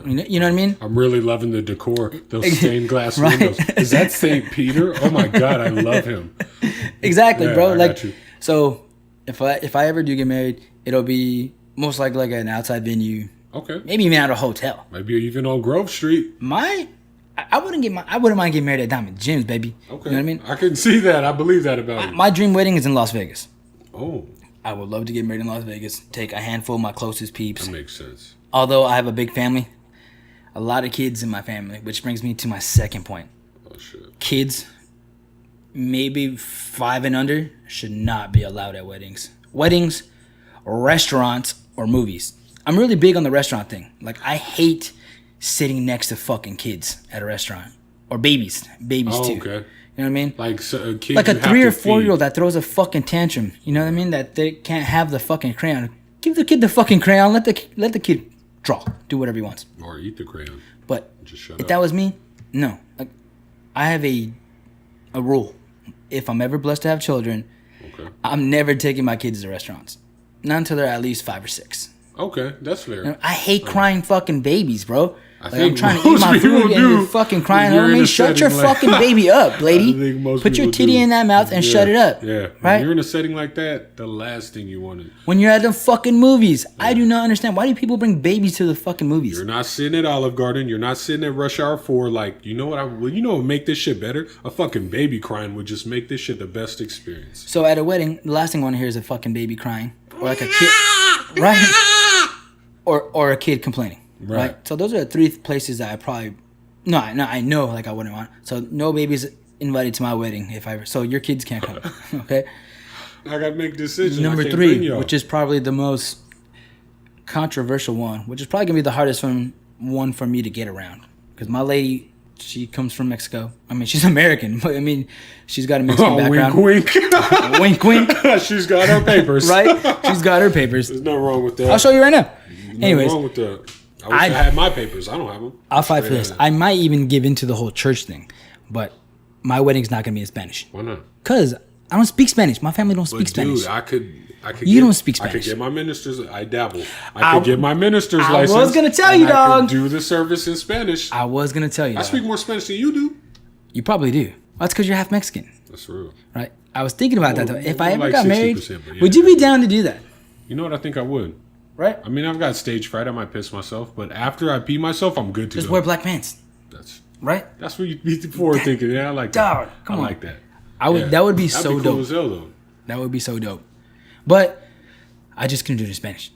Speaker 2: know what I mean?
Speaker 3: I'm really loving the decor. Those stained glass windows. Is that St. Peter? Oh my God, I love him.
Speaker 2: Exactly,
Speaker 3: Yeah,
Speaker 2: bro.
Speaker 3: I
Speaker 2: Like,
Speaker 3: got you.
Speaker 2: so if I ever do get married, it'll be most likely like an outside venue.
Speaker 3: Okay.
Speaker 2: Maybe even at a hotel.
Speaker 3: Maybe even on Grove Street.
Speaker 2: I wouldn't mind getting married at Diamond Gyms, baby.
Speaker 3: Okay.
Speaker 2: You know what I mean?
Speaker 3: I can see that. I believe that about you.
Speaker 2: My dream wedding is in Las Vegas.
Speaker 3: Oh,
Speaker 2: I would love to get married in Las Vegas. Take a handful of my closest peeps.
Speaker 3: that makes sense.
Speaker 2: Although I have a big family, a lot of kids in my family, which brings me to my second point.
Speaker 3: Oh shit.
Speaker 2: Kids, maybe 5 and under, should not be allowed at weddings. Weddings, restaurants, or movies. I'm really big on the restaurant thing. Like, I hate sitting next to fucking kids at a restaurant. Or babies. Babies,
Speaker 3: Oh,
Speaker 2: too.
Speaker 3: okay.
Speaker 2: You know what I mean?
Speaker 3: Like so, a kid.
Speaker 2: Like a
Speaker 3: you have
Speaker 2: 3 or
Speaker 3: to
Speaker 2: 4 year old
Speaker 3: feed.
Speaker 2: that throws a fucking tantrum. You know what I mean? That they can't have the fucking crayon. Give the kid the fucking crayon. Let the kid draw. Do whatever he wants.
Speaker 3: Or eat the crayon.
Speaker 2: But
Speaker 3: Just shut
Speaker 2: if
Speaker 3: up.
Speaker 2: that was me, no. Like, I have a rule. If I'm ever blessed to have children,
Speaker 3: Okay.
Speaker 2: I'm never taking my kids to restaurants. Not until they're at least 5 or 6.
Speaker 3: Okay, that's fair.
Speaker 2: You know, I hate crying fucking babies, bro.
Speaker 3: I
Speaker 2: Like,
Speaker 3: think
Speaker 2: I'm trying to eat
Speaker 3: most
Speaker 2: my
Speaker 3: people
Speaker 2: food and
Speaker 3: do.
Speaker 2: you're fucking crying
Speaker 3: You're
Speaker 2: over
Speaker 3: in
Speaker 2: me.
Speaker 3: a
Speaker 2: Shut your
Speaker 3: setting like-
Speaker 2: fucking baby up, lady.
Speaker 3: I think most
Speaker 2: Put your
Speaker 3: people
Speaker 2: titty
Speaker 3: do.
Speaker 2: in that mouth and
Speaker 3: Yeah,
Speaker 2: shut it up.
Speaker 3: Yeah.
Speaker 2: Right?
Speaker 3: When you're in a setting like that, the last thing you want to.
Speaker 2: When you're at the fucking movies, I do not understand. Why do people bring babies to the fucking movies?
Speaker 3: You're not sitting at Olive Garden. You're not sitting at Rush Hour 4. Like, you know what? You know what would make this shit better? A fucking baby crying would just make this shit the best experience.
Speaker 2: So at a wedding, the last thing I want to hear is a fucking baby crying. Or like a kid. Right? Or a kid complaining. Right? So those are the 3 places that I probably... No, I know like I wouldn't want. So no babies invited to my wedding if I ever... So your kids can't come. Okay?
Speaker 3: I gotta make decisions.
Speaker 2: Number
Speaker 3: I can't bring
Speaker 2: 3,
Speaker 3: y'all.
Speaker 2: which is probably the most controversial one, which is probably going to be the hardest one for me to get around. Because my lady... She comes from Mexico. I mean, she's American, but I mean, she's got a Mexican background.
Speaker 3: Wink, wink.
Speaker 2: Wink, wink.
Speaker 3: She's got her papers.
Speaker 2: Right? She's got her papers.
Speaker 3: There's nothing wrong with that.
Speaker 2: I'll show you right now.
Speaker 3: Nothing
Speaker 2: Anyways,
Speaker 3: wrong with that. I wish I had my papers. I don't have them.
Speaker 2: I'll fight for this. I might even give into the whole church thing, but my wedding's not going to be in Spanish.
Speaker 3: Why not?
Speaker 2: Because I don't speak Spanish. My family don't speak
Speaker 3: But
Speaker 2: Spanish.
Speaker 3: dude, I could.
Speaker 2: You don't speak
Speaker 3: I could
Speaker 2: Spanish.
Speaker 3: get my ministers. I dabble. I could get my minister's license.
Speaker 2: was gonna tell
Speaker 3: and
Speaker 2: you,
Speaker 3: I
Speaker 2: dog.
Speaker 3: could do the service in Spanish.
Speaker 2: I was going to tell you.
Speaker 3: I speak more Spanish than you do.
Speaker 2: You probably do. That's because you're half Mexican,
Speaker 3: That's real.
Speaker 2: right? I was thinking about that though. If I ever
Speaker 3: like
Speaker 2: got married,
Speaker 3: 60%, but yeah.
Speaker 2: would you be down to do that?
Speaker 3: You know what? I think I would.
Speaker 2: Right?
Speaker 3: I mean, I've got stage fright. I might piss myself, but after I pee myself, I'm good to
Speaker 2: Just
Speaker 3: go.
Speaker 2: wear black pants. Right?
Speaker 3: That's what you be forward thinking. Yeah, I like that.
Speaker 2: Dog, come on.
Speaker 3: I like that.
Speaker 2: I would.
Speaker 3: Yeah.
Speaker 2: That would be
Speaker 3: That'd
Speaker 2: so
Speaker 3: be cool
Speaker 2: dope.
Speaker 3: as hell, though.
Speaker 2: That would be so dope. But I just couldn't do it in Spanish.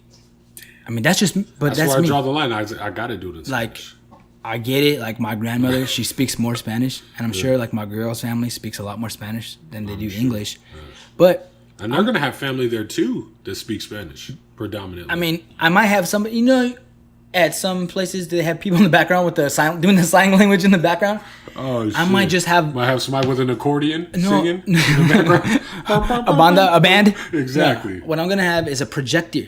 Speaker 2: I mean, that's just. But
Speaker 3: That's where I
Speaker 2: me.
Speaker 3: draw the line. I gotta do it in Spanish.
Speaker 2: I get it. Like my grandmother, she speaks more Spanish, and I'm sure like my girl's family speaks a lot more Spanish than they do English. But
Speaker 3: and they're gonna have family there too that speak Spanish predominantly.
Speaker 2: I mean, I might have somebody. You know, at some places they have people in the background with the doing the sign language in the background.
Speaker 3: Oh shit!
Speaker 2: I might just have
Speaker 3: somebody with an accordion singing in the background.
Speaker 2: a band.
Speaker 3: Exactly.
Speaker 2: No, what I'm gonna have is a projector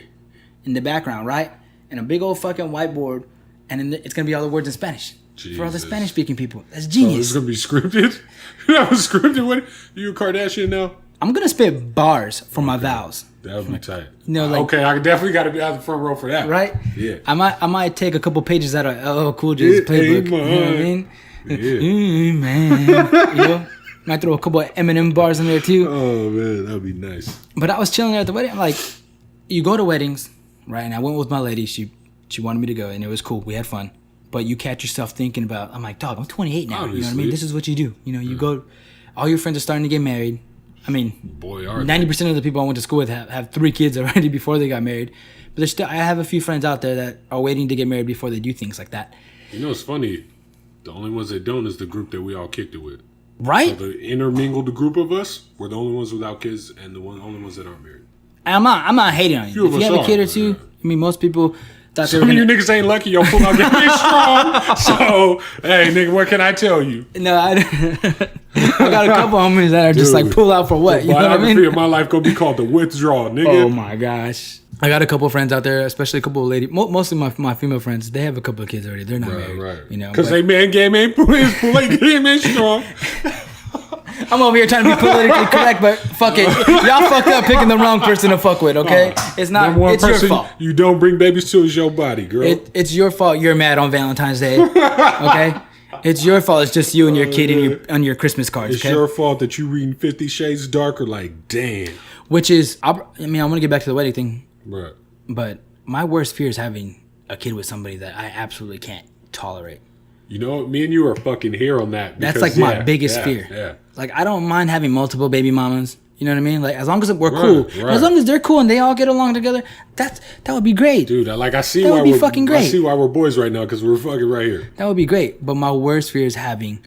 Speaker 2: in the background, right, and a big old fucking whiteboard. And then it's gonna be all the words in Spanish for all the Spanish speaking people. That's genius.
Speaker 3: So it's gonna be scripted. That was scripted. What? You a Kardashian now?
Speaker 2: I'm gonna spit bars for my vows.
Speaker 3: That would be tight.
Speaker 2: You know, like,
Speaker 3: okay, I definitely got to be out the front row for that.
Speaker 2: Right?
Speaker 3: Yeah.
Speaker 2: I might take a couple pages out of LL Cool J's playbook. You know what I mean?
Speaker 3: Yeah.
Speaker 2: Man. You know? Might throw a couple of Eminem bars in there too.
Speaker 3: Oh man, that'd be nice.
Speaker 2: But I was chilling there at the wedding. I'm like, you go to weddings, right? And I went with my lady. She wanted me to go, and it was cool. We had fun. But you catch yourself thinking about, I'm like, dog, I'm 28 now.
Speaker 3: Obviously.
Speaker 2: You know what I mean? This is what you do. You know, you go, all your friends are starting to get married. I mean,
Speaker 3: Boy, are
Speaker 2: 90% of the people I went to school with have 3 kids already before they got married. But there's still, I have a few friends out there that are waiting to get married before they do things like that.
Speaker 3: You know, it's funny. The only ones that don't is the group that we all kicked it with.
Speaker 2: Right?
Speaker 3: So the intermingled group of us, we're the only ones without kids and the only ones that aren't married.
Speaker 2: I'm not hating on you.
Speaker 3: Few of
Speaker 2: If you
Speaker 3: us
Speaker 2: have a
Speaker 3: are,
Speaker 2: kid or
Speaker 3: but
Speaker 2: two,
Speaker 3: yeah.
Speaker 2: I mean, most people thought they
Speaker 3: Some
Speaker 2: were
Speaker 3: of you
Speaker 2: going to...
Speaker 3: niggas ain't lucky. Your pull-out game is strong. So, hey, nigga, what can I tell you?
Speaker 2: No, I got a couple homies that are just
Speaker 3: Dude,
Speaker 2: like pull out for what?
Speaker 3: The
Speaker 2: You know what I
Speaker 3: biography
Speaker 2: mean?
Speaker 3: of my life gonna be called The Withdrawal, nigga.
Speaker 2: Oh my gosh. I got a couple of friends out there, especially a couple of ladies. Mostly my female friends. They have a couple of kids already. They're not married.
Speaker 3: Right.
Speaker 2: You know,
Speaker 3: Because
Speaker 2: but
Speaker 3: they man game ain't pull-out game ain't strong.
Speaker 2: I'm over here trying to be politically correct, but fuck it. Y'all fucked up picking the wrong person to fuck with, okay? It's not,
Speaker 3: Number one
Speaker 2: it's your
Speaker 3: person
Speaker 2: fault.
Speaker 3: you don't bring babies to is your body, girl.
Speaker 2: It's your fault you're mad on Valentine's Day, okay? It's your fault. It's just you and your kid and on your Christmas cards,
Speaker 3: It's
Speaker 2: okay?
Speaker 3: your fault that you reading 50 Shades Darker like, damn.
Speaker 2: Which is, I mean, I want to get back to the wedding thing,
Speaker 3: Right.
Speaker 2: but my worst fear is having a kid with somebody that I absolutely can't tolerate.
Speaker 3: You know what? Me and you are fucking here on that.
Speaker 2: That's
Speaker 3: because,
Speaker 2: like my biggest fear.
Speaker 3: Yeah.
Speaker 2: Like, I don't mind having multiple baby mamas. You know what I mean? Like, as long as we're
Speaker 3: Right,
Speaker 2: cool.
Speaker 3: right.
Speaker 2: As long as they're cool and they all get along together, that would be great.
Speaker 3: Dude, I see
Speaker 2: That
Speaker 3: why
Speaker 2: would be
Speaker 3: we're
Speaker 2: fucking
Speaker 3: I
Speaker 2: great.
Speaker 3: see why we're boys right now because we're fucking right here.
Speaker 2: That would be great. But my worst fear is having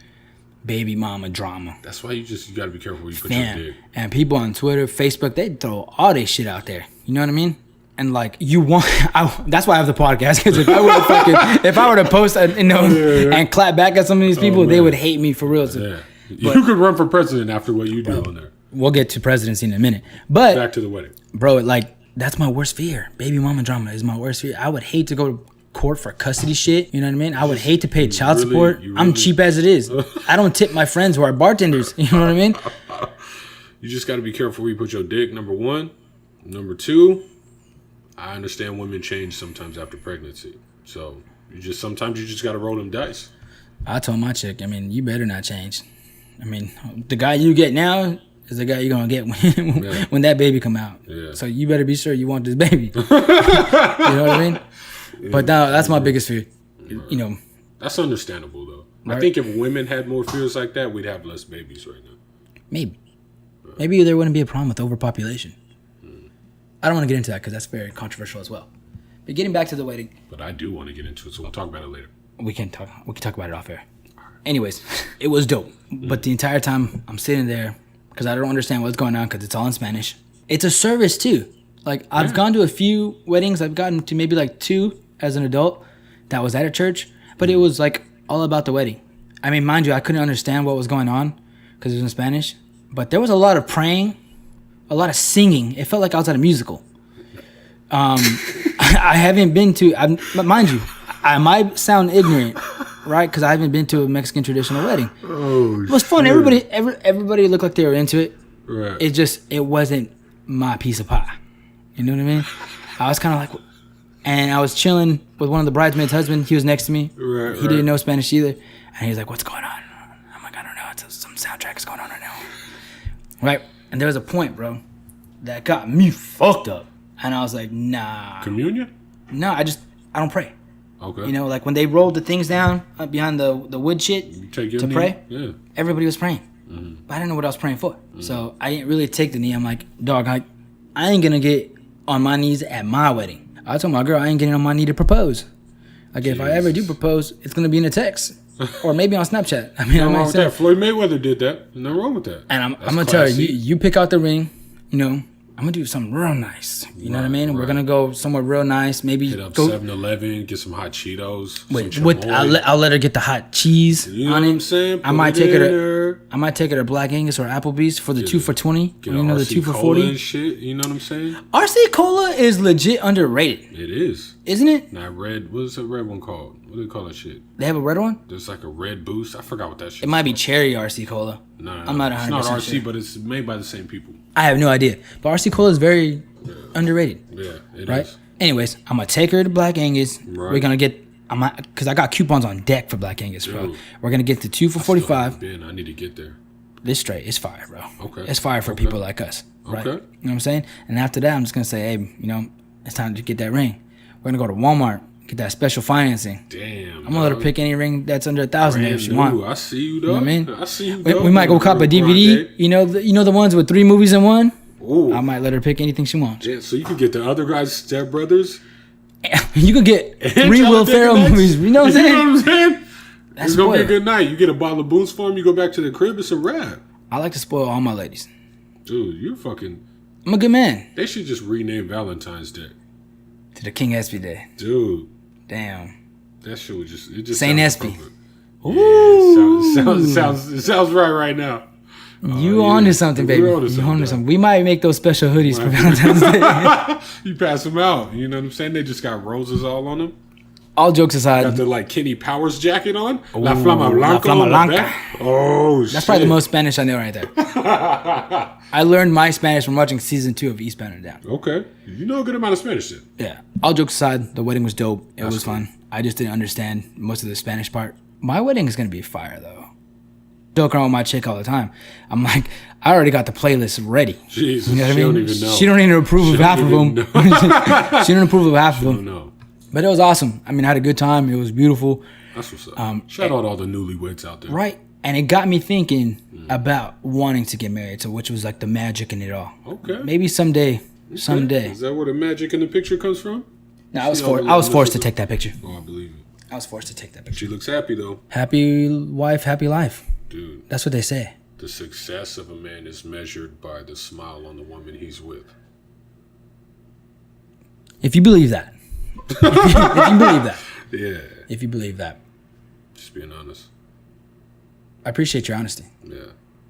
Speaker 2: baby mama drama.
Speaker 3: That's why you gotta be careful where you put
Speaker 2: Man.
Speaker 3: your dick.
Speaker 2: And people on Twitter, Facebook, they throw all this shit out there. You know what I mean? And like that's why I have the podcast. Because if I were to post, and clap back at some of these people, they
Speaker 3: man.
Speaker 2: would hate me for real. So
Speaker 3: Yeah. You could run for president after what you do on there.
Speaker 2: we'll get to presidency in a minute. But
Speaker 3: Back to the wedding.
Speaker 2: bro, like that's my worst fear. Baby mama drama is my worst fear. I would hate to go to court for custody shit. You know what I mean? I would hate to pay child support. I'm cheap as it is. I don't tip my friends who are bartenders. You know what I mean?
Speaker 3: You just gotta be careful where you put your dick, number one. Number two, I understand women change sometimes after pregnancy. So sometimes you just gotta roll them dice.
Speaker 2: I told my chick, I mean, you better not change. I mean, the guy you get now is the guy you're gonna get when that baby come out.
Speaker 3: Yeah.
Speaker 2: So you better be sure you want this baby. You know what I mean? But no, that's my biggest fear. You know,
Speaker 3: That's understandable though.
Speaker 2: Right.
Speaker 3: I think if women had more fears like that, we'd have less babies right now.
Speaker 2: maybe there wouldn't be a problem with overpopulation. I don't want to get into that because that's very controversial as well. But getting back to the wedding,
Speaker 3: But I do want to get into it, so we'll talk about it later.
Speaker 2: we can talk about it off air. Anyways, it was dope. But the entire time I'm sitting there because I don't understand what's going on because it's all in Spanish. It's a service too. Like I've gone to a few weddings. I've gotten to maybe like 2 as an adult that was at a church, but it was like all about the wedding. I mean, mind you, I couldn't understand what was going on because it was in Spanish, but there was a lot of praying, a lot of singing. It felt like I was at a musical. I haven't been to, mind you, I might sound ignorant, right? Because I haven't been to a Mexican traditional wedding.
Speaker 3: Oh,
Speaker 2: It was fun. Everybody looked like they were into it.
Speaker 3: Right.
Speaker 2: It wasn't my piece of pie. You know what I mean? I was kind of like, and I was chilling with one of the bridesmaids' husband. He was next to me.
Speaker 3: Right,
Speaker 2: He didn't know Spanish either. And he was like, what's going on? I'm like, I don't know. Some soundtrack is going on right now. Right? And there was a point, bro, that got me fucked up. And I was like, nah.
Speaker 3: Communion?
Speaker 2: No, I don't pray.
Speaker 3: Okay.
Speaker 2: You know, like when they rolled the things down behind the wood shit to pray, everybody was praying. Mm-hmm. But I didn't know what I was praying for. Mm-hmm. So I didn't really take the knee. I'm like, dog, I ain't going to get on my knees at my wedding. I told my girl I ain't getting on my knee to propose. Like, if I ever do propose, it's going to be in a text. Or maybe on Snapchat. I mean,
Speaker 3: nothing wrong with that. Floyd Mayweather did that. Nothing wrong with that.
Speaker 2: And I'm going to tell her, you pick out the ring, you know, I'm going to do something real nice. You know what I mean? Right. We're going to go somewhere real nice. Maybe
Speaker 3: hit up 7-Eleven, get some hot Cheetos.
Speaker 2: I'll let her get the hot cheese
Speaker 3: you know
Speaker 2: on it.
Speaker 3: What I'm saying?
Speaker 2: I might take her to Black Angus or Applebee's for the 2 for $20.
Speaker 3: Get
Speaker 2: you know, the 2 for $40
Speaker 3: and shit. You know what I'm saying?
Speaker 2: RC Cola is legit underrated.
Speaker 3: It is.
Speaker 2: Isn't it?
Speaker 3: Not red. What's the red one called? What do they call that shit?
Speaker 2: They have a red one?
Speaker 3: There's like a red boost. I forgot what that shit is.
Speaker 2: It might be cherry RC Cola.
Speaker 3: No.
Speaker 2: I'm not 100%
Speaker 3: It's not RC,
Speaker 2: sure.
Speaker 3: but it's made by the same people.
Speaker 2: I have no idea. But RC Cola is very underrated.
Speaker 3: Yeah, it
Speaker 2: right?
Speaker 3: is.
Speaker 2: Anyways, I'm going to take her to Black Angus.
Speaker 3: Right.
Speaker 2: We're going to get... Because I got coupons on deck for Black Angus, bro.
Speaker 3: Dude.
Speaker 2: We're going to get the 2 for $45.
Speaker 3: I need to get there.
Speaker 2: This straight, it's fire, bro.
Speaker 3: Okay.
Speaker 2: It's fire for people like us, right?
Speaker 3: Okay.
Speaker 2: You know what I'm saying? And after that, I'm just going to say, hey, you know, it's time to get that ring. We're going to go to Walmart, get that special financing.
Speaker 3: Damn.
Speaker 2: I'm going to let her pick any ring that's under $1,000 if she wants.
Speaker 3: I see you, though.
Speaker 2: You know what I mean?
Speaker 3: I see you,
Speaker 2: we might go cop a DVD. You know the ones with 3 movies in one?
Speaker 3: Ooh.
Speaker 2: I might let her pick anything she wants.
Speaker 3: Yeah, so you could get the other guy's stepbrothers.
Speaker 2: You could get 3 Will Ferrell movies. You know what I'm saying?
Speaker 3: You know what I'm saying?
Speaker 2: That's
Speaker 3: it's going to be a good night. You get a bottle of Boone's for him, you go back to the crib, it's a wrap.
Speaker 2: I like to spoil all my ladies.
Speaker 3: Dude, you're fucking...
Speaker 2: I'm a good man.
Speaker 3: They should just rename Valentine's Day
Speaker 2: to the King Espi Day.
Speaker 3: Dude.
Speaker 2: Damn.
Speaker 3: That shit would just
Speaker 2: Saint Espi.
Speaker 3: Ooh. Yeah, it sounds right now.
Speaker 2: You onto something, baby. You onto something. We might make those special hoodies for Valentine's Day.
Speaker 3: You pass them out. You know what I'm saying? They just got roses all on them.
Speaker 2: All jokes aside.
Speaker 3: Got the like Kenny Powers jacket on.
Speaker 2: Ooh,
Speaker 3: La Flama Blanca.
Speaker 2: La Flama Blanca.
Speaker 3: Oh,
Speaker 2: That's probably the most Spanish I know right there. I learned my Spanish from watching season 2 of Eastbound and Down.
Speaker 3: Okay. You know a good amount of Spanish then.
Speaker 2: Yeah. All jokes aside, the wedding was dope. It was fun. I just didn't understand most of the Spanish part. My wedding is going to be fire, though. Joke around with my chick all the time. I'm like, I already got the playlist ready.
Speaker 3: Jesus,
Speaker 2: you know what
Speaker 3: she
Speaker 2: I mean?
Speaker 3: don't even know.
Speaker 2: She don't even approve of half of them. She don't approve of half of them.
Speaker 3: No.
Speaker 2: But it was awesome. I mean, I had a good time. It was beautiful.
Speaker 3: That's what's up. Shout out all the newlyweds out there.
Speaker 2: Right. And it got me thinking about wanting to get married, so which was like the magic in it all.
Speaker 3: Okay.
Speaker 2: Maybe someday. Okay. Someday.
Speaker 3: Is that where the magic in the picture comes from?
Speaker 2: No, I was forced to take that picture.
Speaker 3: Oh, I believe it.
Speaker 2: I was forced to take that picture.
Speaker 3: She looks happy though.
Speaker 2: Happy wife, happy life.
Speaker 3: Dude.
Speaker 2: That's what they say.
Speaker 3: The success of a man is measured by the smile on the woman he's with.
Speaker 2: If you believe that. if you believe that.
Speaker 3: Yeah.
Speaker 2: If you believe that.
Speaker 3: Just being honest.
Speaker 2: I appreciate your honesty.
Speaker 3: Yeah.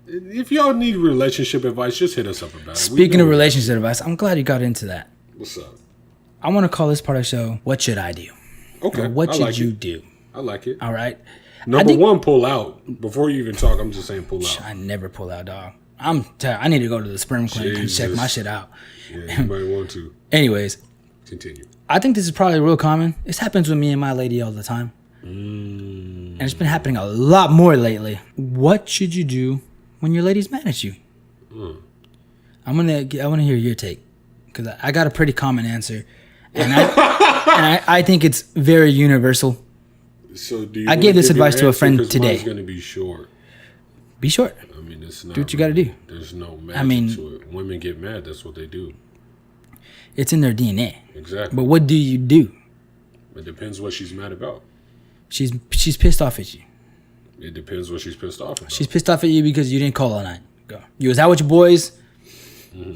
Speaker 3: If y'all need relationship advice, just hit us up about it.
Speaker 2: Speaking of relationship advice, I'm glad you got into that.
Speaker 3: What's up?
Speaker 2: I want to call this part of the show, What Should I Do?
Speaker 3: Okay.
Speaker 2: Or what should you do?
Speaker 3: I like it.
Speaker 2: All right.
Speaker 3: Number one, pull out. Before you even talk, I'm just saying pull out.
Speaker 2: I never pull out, dog. I need to go to the sperm clinic and check my shit out.
Speaker 3: Yeah, you might want to.
Speaker 2: Anyways.
Speaker 3: Continue.
Speaker 2: I think this is probably real common. This happens with me and my lady all the time. And it's been happening a lot more lately. What should you do when your lady's mad at you? I want to hear your take. Because I got a pretty common answer. And I think it's very universal.
Speaker 3: So do you
Speaker 2: I gave this advice to a friend today.
Speaker 3: Mine's going to be short.
Speaker 2: Be short.
Speaker 3: I mean, it's not.
Speaker 2: Do what you got to do.
Speaker 3: There's no magic to it. Women get mad. That's what they do.
Speaker 2: It's in their DNA.
Speaker 3: Exactly.
Speaker 2: But what do you do?
Speaker 3: It depends what she's mad about.
Speaker 2: She's pissed off at you.
Speaker 3: It depends what she's pissed off about.
Speaker 2: She's pissed off at you because you didn't call all night. Go. You was out with your boys.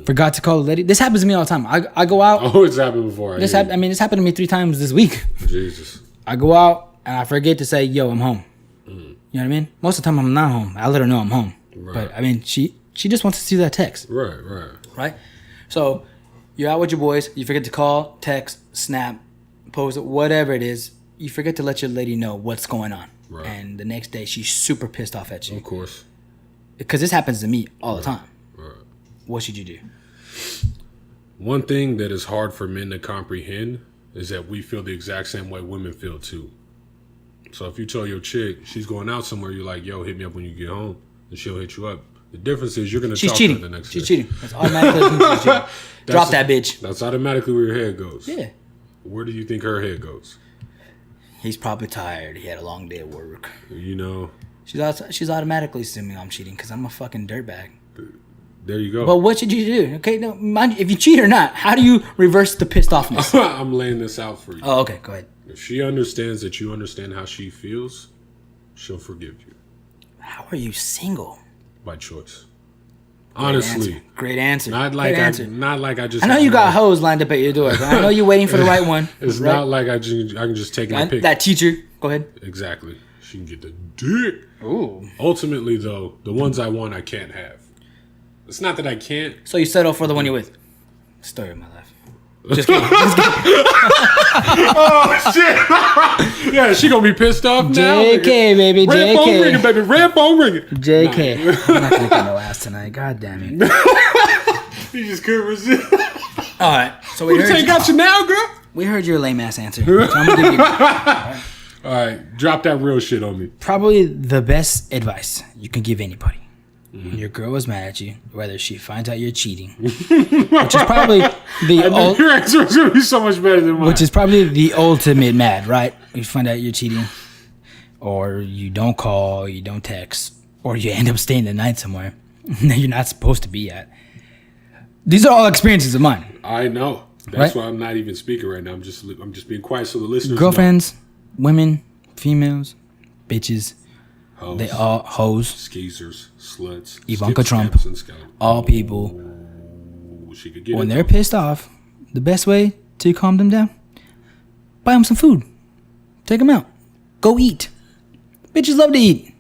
Speaker 2: Forgot to call the lady. This happens to me all the time. I go out.
Speaker 3: Oh, it's happened before.
Speaker 2: This happened to me 3 times this week.
Speaker 3: Jesus.
Speaker 2: I go out and I forget to say, "Yo, I'm home." You know what I mean? Most of the time I'm not home. I let her know I'm home. Right. But I mean, she just wants to see that text. Right. So you're out with your boys. You forget to call, text, snap, post, whatever it is. You forget to let your lady know what's going on. Right. And the next day she's super pissed off at you.
Speaker 3: Of course.
Speaker 2: Because this happens to me all the time.
Speaker 3: Right.
Speaker 2: What should you do?
Speaker 3: One thing that is hard for men to comprehend is that we feel the exact same way women feel too. So if you tell your chick she's going out somewhere, you're like, "Yo, hit me up when you get home," and she'll hit you up. The difference is you're going to
Speaker 2: She's
Speaker 3: talk
Speaker 2: cheating.
Speaker 3: to her the next
Speaker 2: She's
Speaker 3: day.
Speaker 2: cheating. That's automatically she's cheating. Drop that bitch.
Speaker 3: That's automatically where your head goes.
Speaker 2: Yeah.
Speaker 3: Where do you think her head goes?
Speaker 2: He's probably tired. He had a long day at work.
Speaker 3: You know.
Speaker 2: She's automatically assuming I'm cheating because I'm a fucking dirtbag.
Speaker 3: There you go.
Speaker 2: But what should you do? Okay, no, mind if you cheat or not, how do you reverse the pissed offness?
Speaker 3: I'm laying this out for you.
Speaker 2: Oh, okay, go ahead.
Speaker 3: If she understands that you understand how she feels, she'll forgive you.
Speaker 2: How are you single?
Speaker 3: By choice. Honestly.
Speaker 2: Great answer.
Speaker 3: Not like
Speaker 2: Great answer.
Speaker 3: I just.
Speaker 2: I know you got hoes lined up at your door. I know you're waiting for the right one.
Speaker 3: It's
Speaker 2: right?
Speaker 3: not like I can just take a pic.
Speaker 2: That teacher. Go ahead.
Speaker 3: Exactly. She can get the dick.
Speaker 2: Ooh.
Speaker 3: Ultimately, though, the ones I want, I can't have. It's not that I can't.
Speaker 2: So you settle for the one you're with. Story of my life. Just kidding. Just kidding.
Speaker 3: Oh shit! Yeah, she gonna be pissed off now.
Speaker 2: JK, baby.
Speaker 3: Red
Speaker 2: JK.
Speaker 3: phone ringing, baby. Red phone ringing.
Speaker 2: JK. I'm not gonna get no ass tonight. God damn it.
Speaker 3: You just couldn't resist.
Speaker 2: All right. So we heard.
Speaker 3: Got you now, girl.
Speaker 2: We heard your lame ass answer. So I'm gonna give you.
Speaker 3: All right, drop that real shit on me.
Speaker 2: Probably the best advice you can give anybody. When your girl is mad at you, whether she finds out you're cheating, which is probably
Speaker 3: Your answer is gonna be so much better than mine.
Speaker 2: which is probably the ultimate mad, right? You find out you're cheating, or you don't call, you don't text, or you end up staying the night somewhere that you're not supposed to be at. These are all experiences of mine.
Speaker 3: I know. That's why I'm not even speaking right now. I'm just being quiet so the listeners
Speaker 2: Girlfriends, women, females, bitches,
Speaker 3: know.
Speaker 2: they all hoes,
Speaker 3: Skeezers, sluts,
Speaker 2: Ivanka Trump, all people.
Speaker 3: Ooh, she could get
Speaker 2: When
Speaker 3: it.
Speaker 2: they're pissed off, the best way to calm them down, buy them some food. Take them out. Go eat. Bitches love to eat.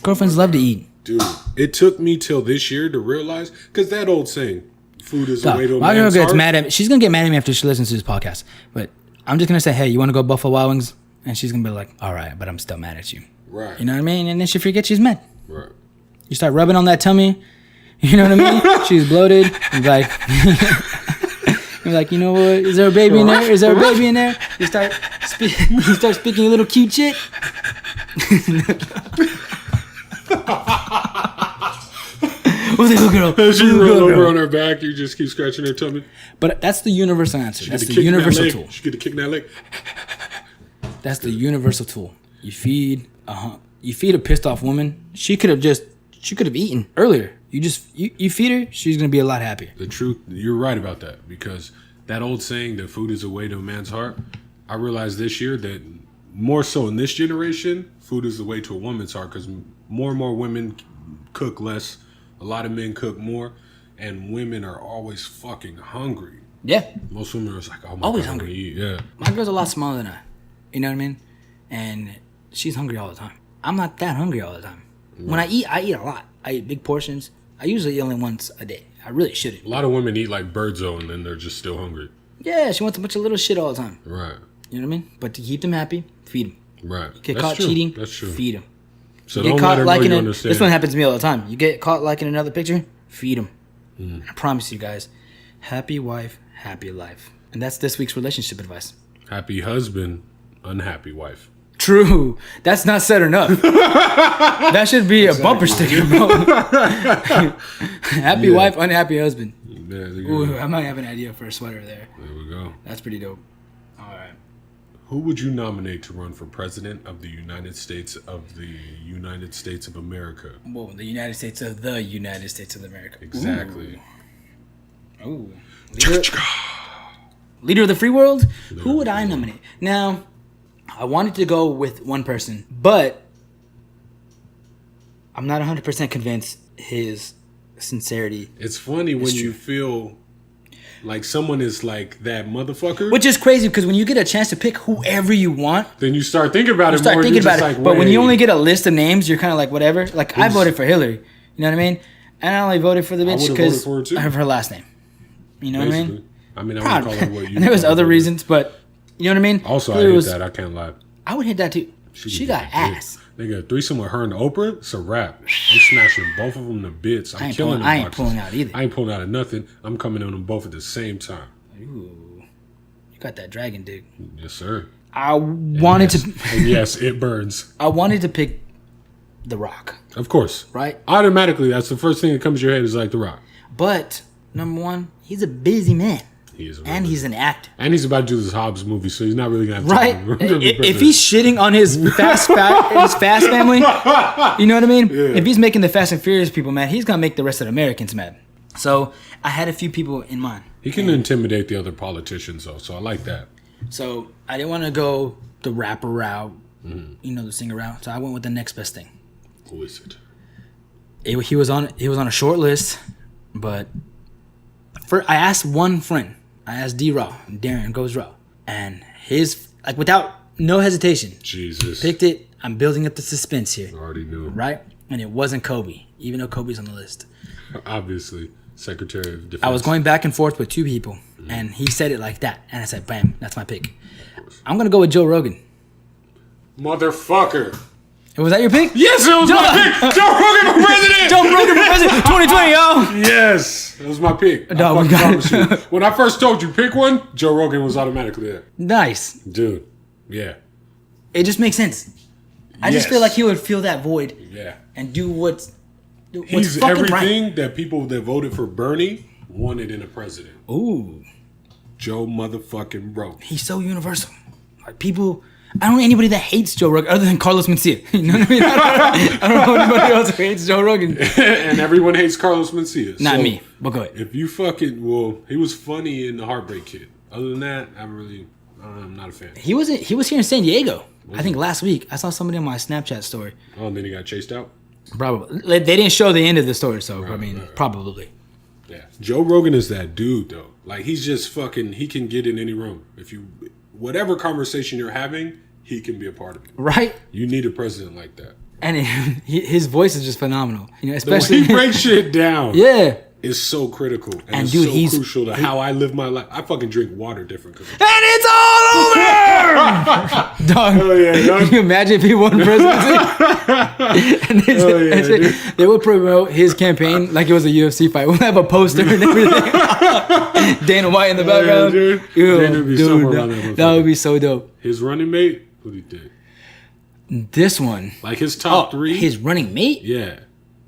Speaker 2: Girlfriends love to eat.
Speaker 3: Dude, it took me till this year to realize, because that old saying, food is the way to a
Speaker 2: My girl
Speaker 3: man's
Speaker 2: gets
Speaker 3: heart.
Speaker 2: mad at me. She's going to get mad at me after she listens to this podcast. But I'm just going to say, hey, you want to go Buffalo Wild Wings? And she's going to be like, all right, but I'm still mad at you.
Speaker 3: Right.
Speaker 2: You know what I mean? And then she forgets she's mad.
Speaker 3: Right.
Speaker 2: You start rubbing on that tummy. You know what I mean? She's bloated. And like, you're like, you know what? Is there a baby in there? Is there a baby in there? You start speaking a little cute shit. Who's the little girl?
Speaker 3: She roll over on her back. You just keep scratching her tummy.
Speaker 2: But that's the universal answer. That's the
Speaker 3: Kick in that
Speaker 2: universal
Speaker 3: leg.
Speaker 2: tool.
Speaker 3: She get to kick in that leg.
Speaker 2: That's the universal tool. You feed a pissed off woman. She could have eaten earlier. You feed her, she's gonna be a lot happier.
Speaker 3: The truth, you're right about that, because that old saying that food is a way to a man's heart, I realized this year that more so in this generation, food is the way to a woman's heart, because more and more women cook less, a lot of men cook more, and women are always fucking hungry.
Speaker 2: Yeah.
Speaker 3: Most women are just like, oh my
Speaker 2: Always
Speaker 3: God,
Speaker 2: hungry.
Speaker 3: I wanna eat. Yeah.
Speaker 2: My girl's a lot smaller than I. You know what I mean? And she's hungry all the time. I'm not that hungry all the time. When I eat a lot. I eat big portions. I usually eat only once a day. I really shouldn't.
Speaker 3: A lot of women eat like birdzo and then they're just still hungry.
Speaker 2: Yeah, she wants a bunch of little shit all the time.
Speaker 3: Right.
Speaker 2: You know what I mean? But to keep them happy, feed them.
Speaker 3: Right.
Speaker 2: Get
Speaker 3: That's
Speaker 2: caught
Speaker 3: true.
Speaker 2: cheating,
Speaker 3: That's true.
Speaker 2: feed them.
Speaker 3: So
Speaker 2: Get
Speaker 3: don't
Speaker 2: caught
Speaker 3: let her know
Speaker 2: liking
Speaker 3: you
Speaker 2: it.
Speaker 3: understand.
Speaker 2: This one happens to me all the time. You get caught liking another picture, feed them.
Speaker 3: Mm.
Speaker 2: I promise you guys, happy wife, happy life. And that's this week's relationship advice.
Speaker 3: Happy husband, unhappy wife.
Speaker 2: True. That's not said enough. That should be a bumper sticker, bro. Happy wife, unhappy husband.
Speaker 3: Yeah,
Speaker 2: Ooh, I might have an idea for a sweater there.
Speaker 3: there we go.
Speaker 2: That's pretty dope. All right.
Speaker 3: Who would you nominate to run for president of the United States of America?
Speaker 2: Whoa, the United States of America.
Speaker 3: Exactly.
Speaker 2: Ooh. Leader of the free world? Who would I nominate? Now, I wanted to go with one person, but I'm not 100% convinced his sincerity.
Speaker 3: It's funny when you feel like someone is like that motherfucker.
Speaker 2: Which is crazy because when you get a chance to pick whoever you want,
Speaker 3: then you start thinking about
Speaker 2: you
Speaker 3: it
Speaker 2: start
Speaker 3: more.
Speaker 2: thinking
Speaker 3: You're
Speaker 2: about
Speaker 3: just
Speaker 2: it.
Speaker 3: like,
Speaker 2: But when you
Speaker 3: wait.
Speaker 2: only get a list of names, you're kind of like, whatever. Like, I voted for Hillary. You know what I mean? And I only voted for the bitch
Speaker 3: would've
Speaker 2: because
Speaker 3: voted for her too.
Speaker 2: of her last name. You know what I mean?
Speaker 3: I mean, I
Speaker 2: Proud.
Speaker 3: wouldn't call her what you
Speaker 2: And there was
Speaker 3: call
Speaker 2: other
Speaker 3: her.
Speaker 2: reasons, but you know what I mean?
Speaker 3: Also, I
Speaker 2: Hillary
Speaker 3: hate
Speaker 2: was-
Speaker 3: that. I can't lie.
Speaker 2: I would hit that too. She got ass.
Speaker 3: They got a threesome with her and Oprah. It's a wrap. I'm smashing both of them to bits. I'm killing them.
Speaker 2: I ain't pulling out either.
Speaker 3: I ain't pulling out of nothing. I'm coming on them both at the same time.
Speaker 2: Ooh, you got that dragon dick.
Speaker 3: Yes, sir.
Speaker 2: I wanted
Speaker 3: yes.
Speaker 2: to.
Speaker 3: And yes, it burns.
Speaker 2: I wanted to pick The Rock.
Speaker 3: Of course.
Speaker 2: Right?
Speaker 3: Automatically, that's the first thing that comes to your head is like The Rock.
Speaker 2: But, number one, he's a busy man.
Speaker 3: He is.
Speaker 2: And he's an actor.
Speaker 3: And he's about to do this Hobbs movie, so he's not really going to have
Speaker 2: Right?
Speaker 3: time. To
Speaker 2: If he's shitting on his Fast family, you know what I mean?
Speaker 3: Yeah.
Speaker 2: If he's making the Fast and Furious people mad, he's going to make the rest of the Americans mad. So, I had a few people in mind.
Speaker 3: He can intimidate the other politicians, though, so I like that.
Speaker 2: So, I didn't want to go the rapper route, the singer route. So, I went with the next best thing.
Speaker 3: Who is it?
Speaker 2: He was on a short list, but I asked one friend. I asked D-Raw, Darren Goes Raw, and his, like, without no hesitation,
Speaker 3: Jesus.
Speaker 2: picked it. I'm building up the suspense here.
Speaker 3: I already knew.
Speaker 2: Right? And it wasn't Kobe, even though Kobe's on the list.
Speaker 3: Obviously, Secretary of Defense.
Speaker 2: I was going back and forth with two people, and he said it like that, and I said, bam, that's my pick. I'm going to go with Joe Rogan.
Speaker 3: Motherfucker.
Speaker 2: Was that your pick?
Speaker 3: Yes, it was my pick. Joe Rogan for president.
Speaker 2: Joe Rogan for president 2020, yo.
Speaker 3: Yes, that was my pick.
Speaker 2: No,
Speaker 3: I
Speaker 2: we got
Speaker 3: promise
Speaker 2: it.
Speaker 3: you. When I first told you pick one, Joe Rogan was automatically there.
Speaker 2: Nice.
Speaker 3: Dude, yeah.
Speaker 2: It just makes sense. I just
Speaker 3: Yes.
Speaker 2: feel like he would fill that void
Speaker 3: Yeah.
Speaker 2: and do what's
Speaker 3: He's
Speaker 2: fucking
Speaker 3: everything
Speaker 2: right.
Speaker 3: that people that voted for Bernie wanted in a president.
Speaker 2: Ooh,
Speaker 3: Joe motherfucking Rogan.
Speaker 2: he's so universal. Like, people, I don't know anybody that hates Joe Rogan other than Carlos Mencia. You know what I mean? I don't know anybody else who hates Joe Rogan.
Speaker 3: And everyone hates Carlos Mencia.
Speaker 2: Not
Speaker 3: So,
Speaker 2: me, but go ahead.
Speaker 3: If you he was funny in The Heartbreak Kid. Other than that, I'm not a fan.
Speaker 2: He was here in San Diego. I think last week. I saw somebody on my Snapchat story.
Speaker 3: Oh, and then he got chased out?
Speaker 2: Probably. They didn't show the end of the story, so I mean, probably.
Speaker 3: Yeah. Joe Rogan is that dude, though. Like, he's just fucking, he can get in any room. Whatever conversation you're having, he can be a part of it.
Speaker 2: Right?
Speaker 3: You need a president like that.
Speaker 2: And his voice is just phenomenal. You know,
Speaker 3: The way
Speaker 2: especially
Speaker 3: he breaks shit down.
Speaker 2: Yeah.
Speaker 3: Is so critical and
Speaker 2: And
Speaker 3: it's
Speaker 2: dude,
Speaker 3: so
Speaker 2: he's-
Speaker 3: crucial to how I live my life. I fucking drink water different.
Speaker 2: And it's all over! Dog,
Speaker 3: Hell yeah, dog.
Speaker 2: can you imagine if he won presidency? And
Speaker 3: dude.
Speaker 2: they would promote his campaign like it was a UFC fight. We'll have a poster and everything. Dana White in the background.
Speaker 3: dude.
Speaker 2: Ew,
Speaker 3: Dana would be somewhere around that
Speaker 2: that would
Speaker 3: motherfucker.
Speaker 2: be so dope.
Speaker 3: His running mate, who he did?
Speaker 2: This one.
Speaker 3: Like his top three?
Speaker 2: His running mate?
Speaker 3: Yeah.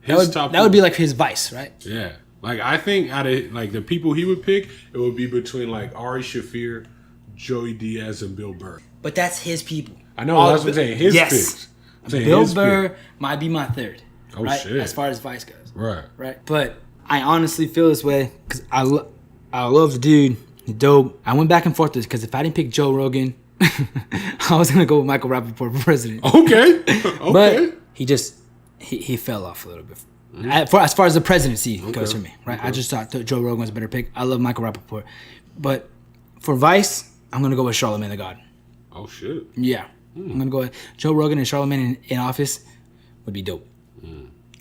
Speaker 2: That would be like his vice, right?
Speaker 3: Yeah. Like, I think out of like the people he would pick, it would be between like Ari Shaffir, Joey Diaz, and Bill Burr.
Speaker 2: But that's his people.
Speaker 3: I know, that's what I'm saying. His picks. I'm saying
Speaker 2: Bill
Speaker 3: his
Speaker 2: Burr
Speaker 3: pick.
Speaker 2: might be my third.
Speaker 3: Oh,
Speaker 2: right?
Speaker 3: shit.
Speaker 2: As far as vice goes.
Speaker 3: Right.
Speaker 2: Right. But I honestly feel this way because I love the dude. He's dope. I went back and forth with this because if I didn't pick Joe Rogan, I was gonna go with Michael Rappaport for president.
Speaker 3: Okay. Okay.
Speaker 2: But he fell off a little bit. As far as the presidency goes for me, right? I just thought Joe Rogan was a better pick. I love Michael Rappaport. But for vice, I'm gonna go with Charlamagne the God.
Speaker 3: Oh shit.
Speaker 2: Yeah. I'm gonna go with Joe Rogan and Charlamagne in office would be dope.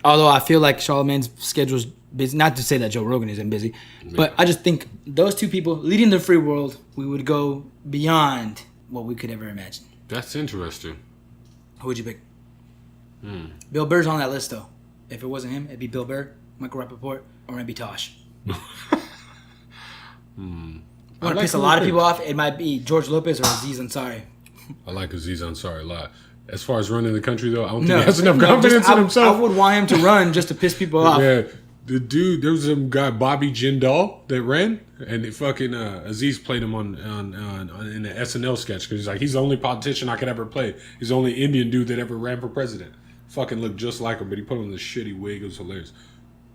Speaker 2: Although I feel like Charlamagne's schedule's busy. Not to say that Joe Rogan isn't busy, but I just think those two people leading the free world, we would go beyond what we could ever imagine.
Speaker 3: That's interesting.
Speaker 2: Who would you pick? Bill Burr's on that list though. If it wasn't him, it'd be Bill Burr, Michael Rappaport, or maybe Tosh. I want to piss a lot of people off. It might be George Lopez or Aziz Ansari.
Speaker 3: I like Aziz Ansari a lot. As far as running the country, though, I don't think he has enough confidence in himself.
Speaker 2: I would want him to run just to piss people off.
Speaker 3: Yeah, the dude, there was some guy, Bobby Jindal, that ran, and it fucking Aziz played him on in the SNL sketch because he's the only politician I could ever play. He's the only Indian dude that ever ran for president. Fucking looked just like him, but he put on this shitty wig. It was hilarious.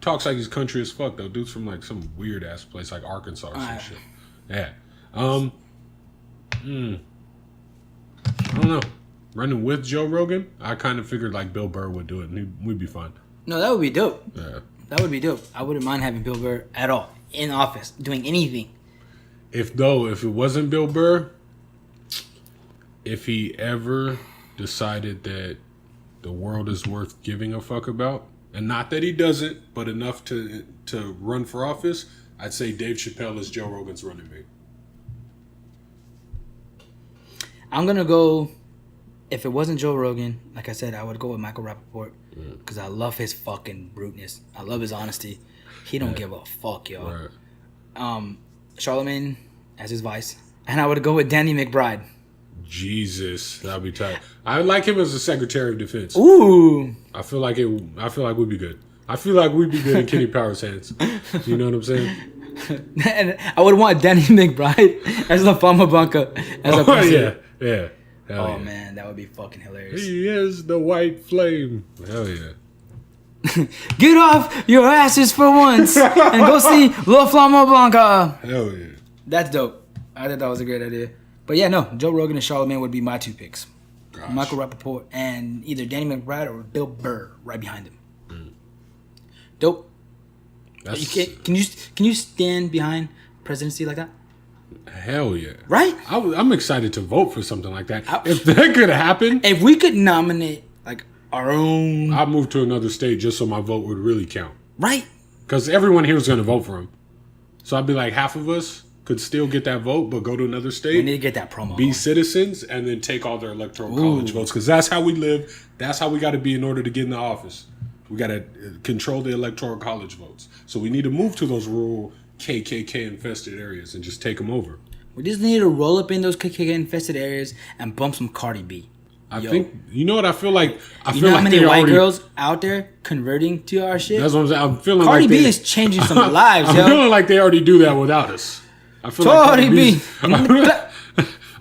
Speaker 3: Talks like he's country as fuck though. Dude's from like some weird ass place like Arkansas or some shit. Yeah. I don't know. Running with Joe Rogan, I kind of figured like Bill Burr would do it and we'd be fine.
Speaker 2: No, that would be dope.
Speaker 3: Yeah.
Speaker 2: That would be dope. I wouldn't mind having Bill Burr at all in office doing anything.
Speaker 3: If it wasn't Bill Burr, if he ever decided that the world is worth giving a fuck about, and not that he doesn't, but enough to run for office, I'd say Dave Chappelle is Joe Rogan's running mate.
Speaker 2: I'm going to go, if it wasn't Joe Rogan, like I said, I would go with Michael Rappaport because I love his fucking bruteness. I love his honesty. He don't give a fuck, yo.
Speaker 3: Right.
Speaker 2: Charlamagne as his vice. And I would go with Danny McBride.
Speaker 3: Jesus, that'd be tight. I like him as a Secretary of Defense.
Speaker 2: Ooh.
Speaker 3: I feel like we'd be good. I feel like we'd be good in Kenny Powers' hands. You know what I'm saying?
Speaker 2: And I would want Danny McBride as the Fama Blanca. As a president.
Speaker 3: yeah. Hell yeah.
Speaker 2: Man, that would be fucking hilarious.
Speaker 3: He is the white flame. Hell yeah.
Speaker 2: Get off your asses for once and go see La Flama Blanca.
Speaker 3: Hell yeah.
Speaker 2: That's dope. I thought that was a great idea. But yeah, no, Joe Rogan and Charlamagne would be my 2 picks.
Speaker 3: Gosh.
Speaker 2: Michael Rappaport and either Danny McBride or Bill Burr right behind him. Dope. Can you stand behind presidency like that?
Speaker 3: Hell yeah.
Speaker 2: Right?
Speaker 3: I'm excited to vote for something like that. If that could happen.
Speaker 2: If we could nominate like our own.
Speaker 3: I'd move to another state just so my vote would really count.
Speaker 2: Right?
Speaker 3: Because everyone here is going to vote for him. So I'd be like, half of us could still get that vote, but go to another state.
Speaker 2: We need to get that promo.
Speaker 3: Be citizens and then take all their electoral college votes. Because that's how we live. That's how we got to be in order to get in the office. We got to control the electoral college votes. So we need to move to those rural KKK infested areas and just take them over.
Speaker 2: We just need to roll up in those KKK infested areas and bump some Cardi B.
Speaker 3: I think, you know what I feel like?
Speaker 2: You know how many white girls out there converting to our shit?
Speaker 3: That's what I'm saying. I'm feeling
Speaker 2: Cardi
Speaker 3: like
Speaker 2: B is changing some lives, yo.
Speaker 3: I'm feeling like they already do that without us. I feel
Speaker 2: Cardi B.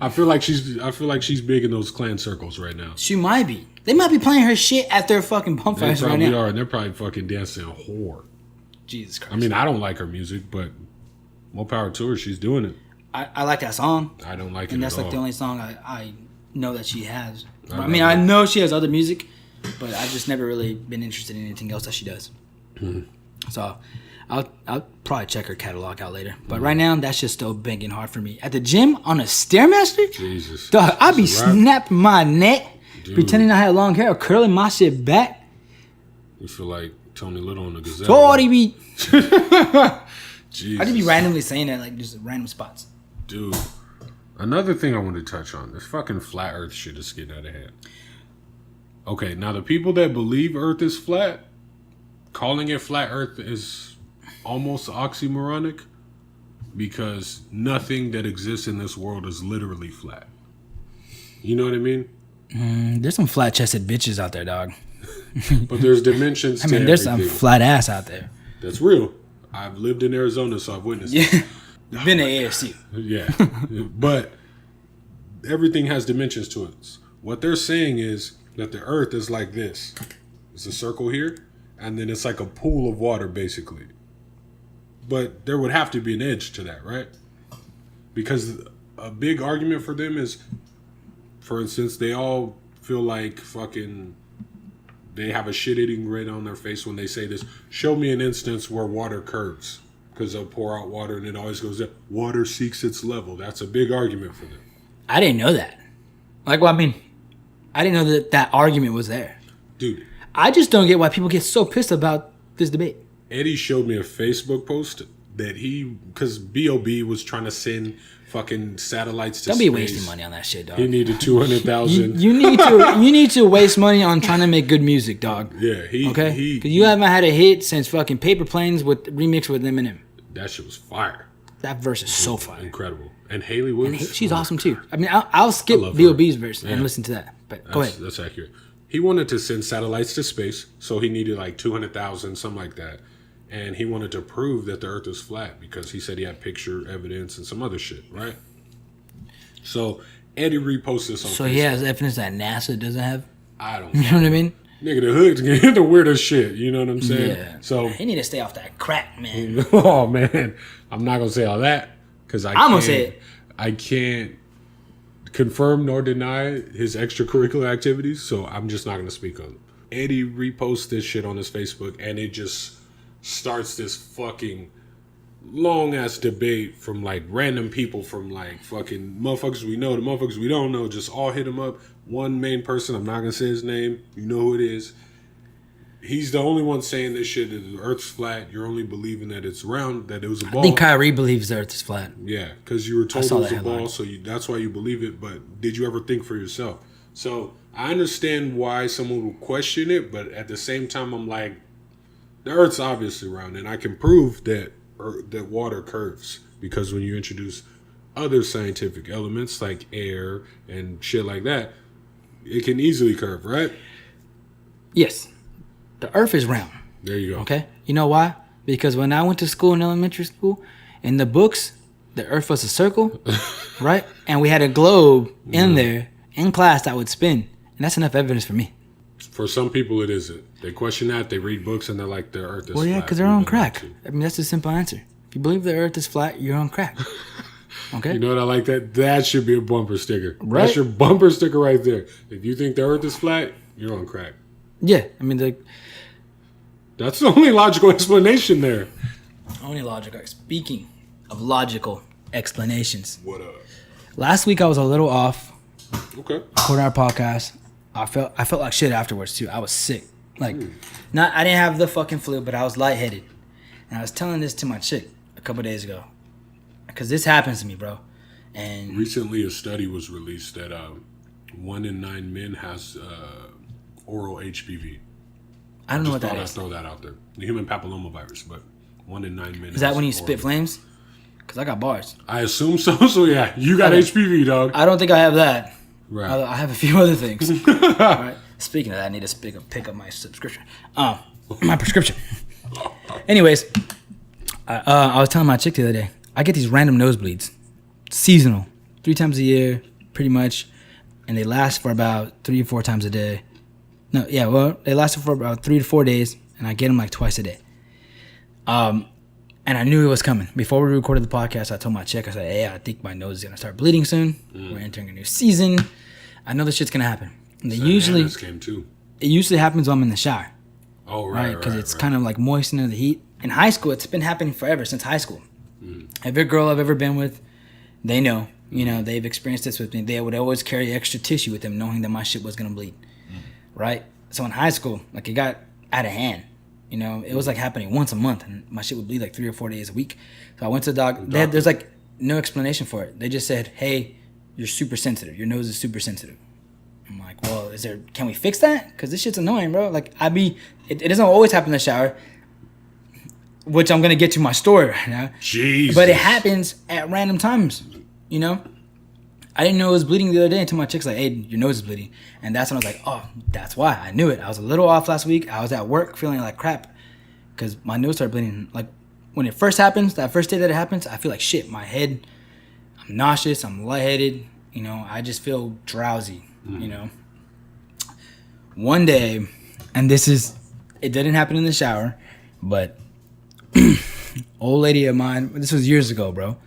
Speaker 3: I feel like she's big in those clan circles right now.
Speaker 2: She might be. They might be playing her shit at their fucking pump fires right now.
Speaker 3: They probably are, and they're probably fucking dancing whore.
Speaker 2: Jesus Christ.
Speaker 3: I mean, I don't like her music, but more power to her. She's doing it.
Speaker 2: I like that song.
Speaker 3: I don't like it
Speaker 2: and that's
Speaker 3: at
Speaker 2: like
Speaker 3: all.
Speaker 2: the only song I know that she has. I know she has other music, but I've just never really been interested in anything else that she does.
Speaker 3: Mm-hmm.
Speaker 2: So I'll probably check her catalog out later. But right now, that's just still banging hard for me. At the gym on a Stairmaster,
Speaker 3: Jesus,
Speaker 2: dog, I be snapping my neck, pretending I had long hair, or curling my shit back.
Speaker 3: You feel like Tony Little on the Gazelle.
Speaker 2: Cardi B.
Speaker 3: Jesus.
Speaker 2: I just be randomly saying that, like just random spots.
Speaker 3: Dude, another thing I want to touch on, this fucking flat earth shit is getting out of hand. Okay, now the people that believe earth is flat, calling it flat earth is almost oxymoronic because nothing that exists in this world is literally flat. You know what I mean?
Speaker 2: There's some flat-chested bitches out there, dog.
Speaker 3: But there's dimensions to
Speaker 2: there's
Speaker 3: everything.
Speaker 2: some flat ass out there.
Speaker 3: That's real. I've lived in Arizona, so I've witnessed it.
Speaker 2: Yeah. You've been to ASU.
Speaker 3: Yeah. But everything has dimensions to it. What they're saying is that the earth is like this. It's a circle here, and then it's like a pool of water, basically. But there would have to be an edge to that, right? Because a big argument for them is, for instance, they all feel like fucking... They have a shit-eating grin on their face when they say this. Show me an instance where water curves. Because they'll pour out water and it always goes down. Water seeks its level. That's a big argument for them.
Speaker 2: I didn't know that. I didn't know that argument was there.
Speaker 3: Dude.
Speaker 2: I just don't get why people get so pissed about this debate.
Speaker 3: Eddie showed me a Facebook post that because B.O.B. was trying to send fucking satellites to
Speaker 2: Don't
Speaker 3: space.
Speaker 2: be wasting money on that shit, dog.
Speaker 3: He needed 200,000.
Speaker 2: You need to waste money on trying to make good music, dog.
Speaker 3: Yeah,
Speaker 2: okay? Because you haven't had a hit since fucking Paper Planes with remix with Eminem.
Speaker 3: That shit was fire.
Speaker 2: That verse is so fire.
Speaker 3: Incredible. And Haley Williams.
Speaker 2: She's awesome too. I mean, I'll skip B.O.B.'s verse and listen to that. But go ahead.
Speaker 3: That's accurate. He wanted to send satellites to space, so he needed like 200,000, something like that. And he wanted to prove that the Earth is flat because he said he had picture evidence and some other shit, right? So Eddie reposted this on Facebook.
Speaker 2: So he has evidence that NASA doesn't have?
Speaker 3: I don't
Speaker 2: know. You know what I mean?
Speaker 3: Nigga, the hood's getting the weirdest shit. You know what I'm saying?
Speaker 2: Yeah.
Speaker 3: So
Speaker 2: he need to stay off that crack, man.
Speaker 3: Oh, man. I'm not going to say all that because I'm going to say it. I can't confirm nor deny his extracurricular activities, so I'm just not going to speak on them. Eddie reposts this shit on his Facebook, and it just starts this fucking long-ass debate from, like, random people from, like, fucking motherfuckers we know to motherfuckers we don't know. Just all hit him up. One main person, I'm not going to say his name. You know who it is. He's the only one saying this shit, that the Earth's flat. You're only believing that it's round, that it was a ball.
Speaker 2: I think Kyrie believes the Earth is flat.
Speaker 3: Yeah, because you were told it was a ball, so that's why you believe it. But did you ever think for yourself? So I understand why someone would question it, but at the same time, I'm like, the Earth's obviously round, and I can prove that water curves because when you introduce other scientific elements like air and shit like that, it can easily curve, right?
Speaker 2: Yes. The Earth is round.
Speaker 3: There you go.
Speaker 2: Okay? You know why? Because when I went to school in elementary school, in the books, the Earth was a circle, right? And we had a globe in there in class that would spin. And that's enough evidence for me.
Speaker 3: For some people, it isn't. They question that. They read books and they're like, the Earth is flat.
Speaker 2: Well, yeah, because they're on crack. I mean, that's the simple answer. If you believe the Earth is flat, you're on crack. Okay?
Speaker 3: You know what I like that? That should be a bumper sticker.
Speaker 2: Right?
Speaker 3: That's your bumper sticker right there. If you think the Earth is flat, you're on crack.
Speaker 2: Yeah. I mean,
Speaker 3: That's the only logical explanation there.
Speaker 2: only logical. Speaking of logical explanations.
Speaker 3: What up?
Speaker 2: Last week, I was a little off.
Speaker 3: Okay.
Speaker 2: Recording our podcast. I felt like shit afterwards, too. I was sick. Like, I didn't have the fucking flu, but I was lightheaded. And I was telling this to my chick a couple days ago. Because this happens to me, bro. And
Speaker 3: Recently, a study was released that 1 in 9 men has oral HPV.
Speaker 2: I don't know what
Speaker 3: Just
Speaker 2: that
Speaker 3: thought I'd
Speaker 2: is.
Speaker 3: throw that out there. The human papillomavirus, but 1 in 9 men.
Speaker 2: Is that
Speaker 3: has
Speaker 2: when you
Speaker 3: oral.
Speaker 2: spit flames? Because I got bars.
Speaker 3: I assume so. So yeah, you got
Speaker 2: Okay.
Speaker 3: HPV, dog.
Speaker 2: I don't think I have that.
Speaker 3: Right.
Speaker 2: I have a few other things. All right. Speaking of that, I need to pick up my subscription. My prescription. Anyways, I was telling my chick the other day, I get these random nosebleeds. Seasonal. 3 times a year, pretty much. And they last for about 3 or 4 times a day. No, yeah, well, they lasted for about 3 to 4 days, and I get them like twice a day. And I knew it was coming. Before we recorded the podcast, I told my chick, I said, hey, I think my nose is going to start bleeding soon. We're entering a new season. I know this shit's going to happen. And
Speaker 3: Bananas came too.
Speaker 2: it usually happens when I'm in the shower,
Speaker 3: Oh
Speaker 2: right?
Speaker 3: right,
Speaker 2: Because
Speaker 3: right,
Speaker 2: it's
Speaker 3: right.
Speaker 2: kind of like moistened in the heat. In high school, it's been happening forever, since high school. Every girl I've ever been with, they know. You know, they've experienced this with me. They would always carry extra tissue with them, knowing that my shit was going to bleed, right? So in high school, like, it got out of hand. You know, it was like happening once a month, and my shit would bleed like 3 or 4 days a week. So I went to the doctor. There's like no explanation for it. They just said, hey, you're super sensitive. Your nose is super sensitive. I'm like, well, can we fix that? Because this shit's annoying, bro. Like, it doesn't always happen in the shower, which I'm going to get to my story right now.
Speaker 3: Jesus.
Speaker 2: But it happens at random times, you know? I didn't know it was bleeding the other day until my chick's like, hey, your nose is bleeding. And that's when I was like, oh, that's why. I knew it. I was a little off last week. I was at work feeling like crap because my nose started bleeding. Like, when it first happens, that first day that it happens, I feel like shit. My head, I'm nauseous, I'm lightheaded. You know, I just feel drowsy, you know? One day, and it didn't happen in the shower, but old lady of mine, this was years ago, bro.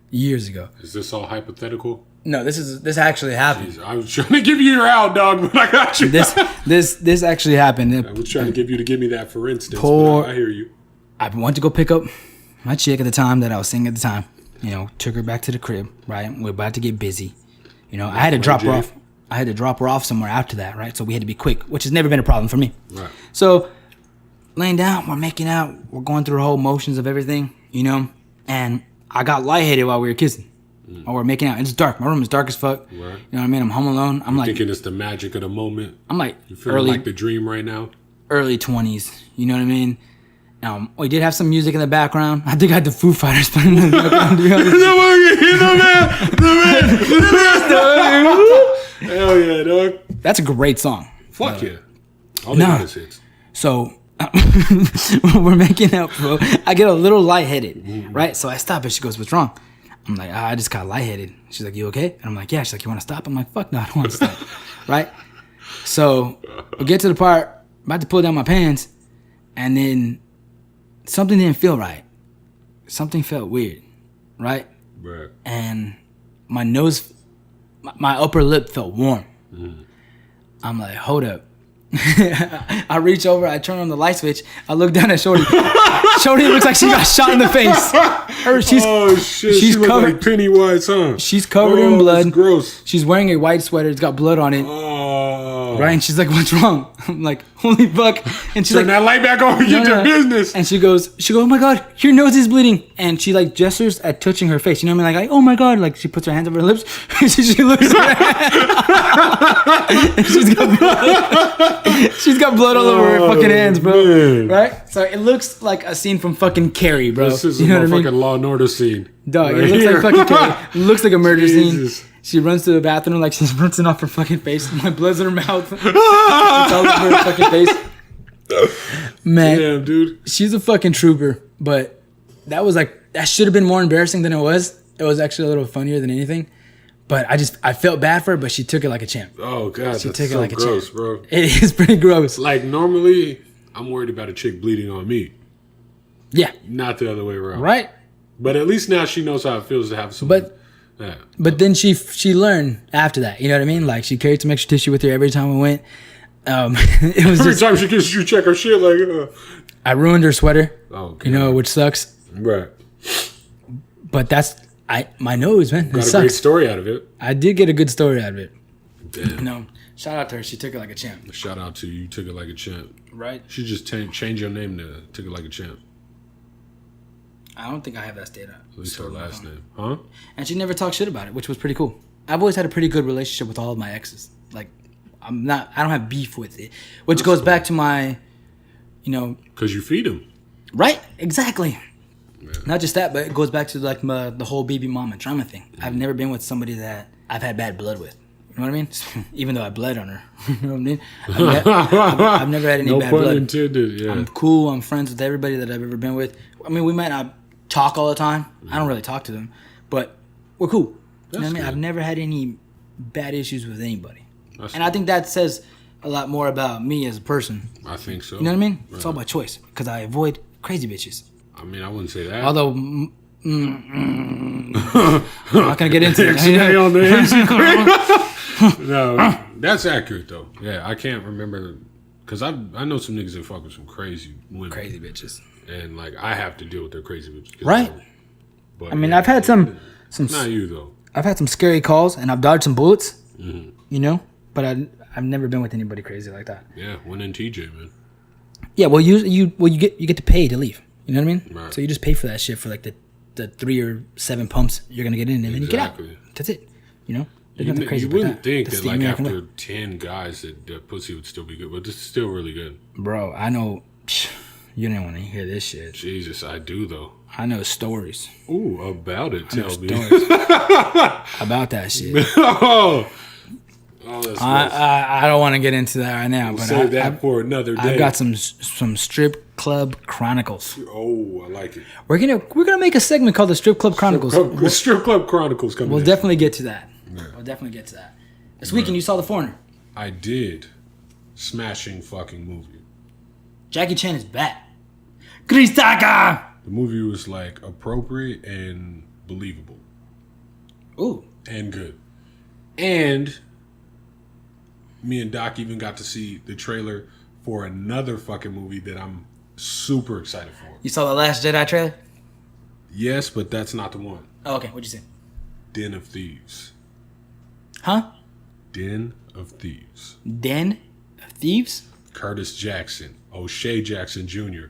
Speaker 2: Years ago.
Speaker 3: Is this all hypothetical?
Speaker 2: No, this actually happened.
Speaker 3: Jeez, I was trying to give you your out, dog, but I got you.
Speaker 2: This actually happened.
Speaker 3: I was trying to give me that for instance.
Speaker 2: Poor-
Speaker 3: But I hear you.
Speaker 2: I went to go pick up my chick at the time that I was seeing at the time. You know, took her back to the crib, right? We're about to get busy. You know, I had to drop her off. I had to drop her off somewhere after that, right? So we had to be quick, which has never been a problem for me.
Speaker 3: Right.
Speaker 2: So, laying down, we're making out, we're going through the whole motions of everything, you know? And I got lightheaded while we were kissing. While we're making out. It's dark. My room is dark as fuck.
Speaker 3: Right.
Speaker 2: You know what I mean? I'm home alone. I'm like,
Speaker 3: Thinking it's the magic of the moment.
Speaker 2: I'm like
Speaker 3: You feeling
Speaker 2: early
Speaker 3: like the dream right now?
Speaker 2: early 20s. You know what I mean? We did have some music in the background. I think I had the Foo Fighters playing in the background. To be honest.
Speaker 3: Hell yeah, dog.
Speaker 2: That's a great song.
Speaker 3: Fuck yeah. All the
Speaker 2: Nah.
Speaker 3: hits hits.
Speaker 2: So we're making out, bro. I get a little lightheaded, right? So I stop and she goes, what's wrong? I'm like, I just got lightheaded. She's like, you okay? And I'm like, yeah. She's like, you want to stop? I'm like, fuck no, I don't want to stop. Right? So we get to the part, about to pull down my pants, and then something didn't feel right. Something felt weird, right?
Speaker 3: Right.
Speaker 2: And my nose, my upper lip felt warm. I'm like, hold up. I reach over, I turn on the light switch, I look down at Shorty. Shorty looks like she got shot in the face.
Speaker 3: Oh shit,
Speaker 2: she's
Speaker 3: she look
Speaker 2: covered-
Speaker 3: like Pennywise, huh?
Speaker 2: She's covered in blood.
Speaker 3: That's gross.
Speaker 2: She's wearing a white sweater, it's got blood on it.
Speaker 3: Oh.
Speaker 2: Right? And she's like, what's wrong? I'm like, holy fuck. And she's
Speaker 3: Turn
Speaker 2: like,
Speaker 3: that light back on. Get your business.
Speaker 2: And she goes, oh my God, your nose is bleeding. And she like gestures at touching her face. You know what I mean? Like, oh my God. Like she puts her hands over her lips. She looks at her. She's got blood all over her fucking hands, bro.
Speaker 3: Man.
Speaker 2: Right? So it looks like a scene from fucking Carrie, bro.
Speaker 3: This is
Speaker 2: you
Speaker 3: a
Speaker 2: know what I
Speaker 3: motherfucking
Speaker 2: mean?
Speaker 3: Law and Order scene.
Speaker 2: Dog,
Speaker 3: Right
Speaker 2: it looks
Speaker 3: here.
Speaker 2: like fucking Carrie. It looks like a murder
Speaker 3: Jesus.
Speaker 2: scene. She runs to the bathroom like she's rinsing off her fucking face. My blood's in her mouth. It's all over her fucking face. Man,
Speaker 3: Damn, dude.
Speaker 2: she's a fucking trooper. But that should have been more embarrassing than it was. It was actually a little funnier than anything. But I felt bad for her, but she took it like a champ.
Speaker 3: Oh god,
Speaker 2: She
Speaker 3: that's
Speaker 2: took it
Speaker 3: so
Speaker 2: like a
Speaker 3: gross,
Speaker 2: champ.
Speaker 3: bro.
Speaker 2: It is pretty gross.
Speaker 3: Like normally, I'm worried about a chick bleeding on me,
Speaker 2: Yeah,
Speaker 3: not the other way around.
Speaker 2: right?
Speaker 3: But at least now she knows how it feels to have someone.
Speaker 2: But then she learned after that. You know what I mean? Like she carried some extra tissue with her every time we went. It was
Speaker 3: Every
Speaker 2: just
Speaker 3: time she gets you check her shit, like,
Speaker 2: I ruined her sweater.
Speaker 3: oh, God.
Speaker 2: You know, which sucks.
Speaker 3: Right.
Speaker 2: But that's my nose, man. It
Speaker 3: Got a
Speaker 2: sucks.
Speaker 3: great story out of it.
Speaker 2: I did get a good story out of it.
Speaker 3: Damn.
Speaker 2: You know, shout out to her. She took it like a champ.
Speaker 3: Shout out to you. You took it like a champ.
Speaker 2: Right?
Speaker 3: She just change your name to took it like a champ.
Speaker 2: I don't think I have that state.
Speaker 3: At least her last name, huh?
Speaker 2: And she never talked shit about it, which was pretty cool. I've always had a pretty good relationship with all of my exes. Like, I don't have beef with it, which goes back to my, you know,
Speaker 3: Because you feed him.
Speaker 2: right? Exactly.
Speaker 3: Yeah.
Speaker 2: Not just that, but it goes back to like the whole baby mama drama thing. I've never been with somebody that I've had bad blood with. You know what I mean? Even though I bled on her. You know what I mean? I've never had any
Speaker 3: No
Speaker 2: bad
Speaker 3: pun
Speaker 2: blood.
Speaker 3: intended. Yeah.
Speaker 2: I'm cool. I'm friends with everybody that I've ever been with. I mean, we might not talk all the time. I don't really talk to them, but we're cool. You know what I mean?
Speaker 3: good.
Speaker 2: I've never had any bad issues with anybody.
Speaker 3: That's
Speaker 2: And I think that says a lot more about me as a person.
Speaker 3: I think so.
Speaker 2: You know what I mean? It's all by choice because I avoid crazy bitches.
Speaker 3: I mean, I wouldn't say that.
Speaker 2: Although, I'm not gonna get into
Speaker 3: Stay on
Speaker 2: it.
Speaker 3: the easy quick. No, that's accurate though. Yeah, I can't remember because I know some niggas that fuck with some crazy women.
Speaker 2: Crazy bitches,
Speaker 3: And like I have to deal with their crazy bitches.
Speaker 2: right?
Speaker 3: But
Speaker 2: I mean,
Speaker 3: yeah,
Speaker 2: I've had some
Speaker 3: Not you though.
Speaker 2: I've had some scary calls and I've dodged some bullets.
Speaker 3: Mm-hmm.
Speaker 2: You know, but I've never been with anybody crazy like that.
Speaker 3: Yeah, one in TJ, man.
Speaker 2: Yeah, well, you get to pay to leave. You know what I mean?
Speaker 3: Right.
Speaker 2: So you just pay for that shit for like the 3 or 7 pumps you're gonna get in, and then you get out.
Speaker 3: Exactly.
Speaker 2: That's it. You know, there's
Speaker 3: You,
Speaker 2: nothing crazy
Speaker 3: you
Speaker 2: about
Speaker 3: wouldn't
Speaker 2: that.
Speaker 3: think
Speaker 2: That's
Speaker 3: that
Speaker 2: the
Speaker 3: like
Speaker 2: American
Speaker 3: after
Speaker 2: way.
Speaker 3: 10 guys that pussy would still be good, but this is still really good.
Speaker 2: Bro, I know. You didn't want to hear this shit.
Speaker 3: Jesus, I do though.
Speaker 2: I know stories.
Speaker 3: Ooh, about it.
Speaker 2: I know
Speaker 3: Tell me.
Speaker 2: stories about that shit.
Speaker 3: Oh, that's nice.
Speaker 2: I don't want to get into that right now, but
Speaker 3: Save that for another day.
Speaker 2: I've got some strip club chronicles.
Speaker 3: Oh, I like it.
Speaker 2: We're gonna make a segment called the Strip Club Chronicles.
Speaker 3: Strip Club Chronicles coming.
Speaker 2: We'll
Speaker 3: in.
Speaker 2: definitely get to that. We'll definitely get to that. This weekend you saw The Foreigner.
Speaker 3: I did. Smashing fucking movie.
Speaker 2: Jackie Chan is back. Chris Tucker!
Speaker 3: The movie was like appropriate and believable
Speaker 2: Ooh.
Speaker 3: and good. And me and Doc even got to see the trailer for another fucking movie that I'm super excited for.
Speaker 2: You saw the Last Jedi trailer?
Speaker 3: Yes, but that's not the one.
Speaker 2: Oh, okay. What'd you say?
Speaker 3: Den of Thieves.
Speaker 2: Huh?
Speaker 3: Den of Thieves.
Speaker 2: Den of Thieves?
Speaker 3: Curtis Jackson. O'Shea Jackson Jr.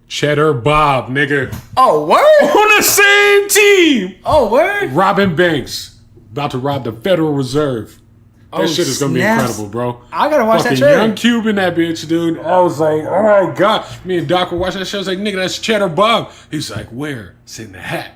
Speaker 3: Cheddar Bob, nigga.
Speaker 2: Oh, word?
Speaker 3: On the same team.
Speaker 2: Oh, word?
Speaker 3: Robbing banks. About to rob the Federal Reserve. That
Speaker 2: Oh,
Speaker 3: shit is gonna
Speaker 2: snaps.
Speaker 3: be incredible, bro.
Speaker 2: I gotta watch that
Speaker 3: Fucking
Speaker 2: trailer.
Speaker 3: Young Cube in that bitch, dude. I was like, oh my god. Me and Doc were watching that show. I was like, nigga, that's Cheddar Bob. He's like, where? It's in the hat.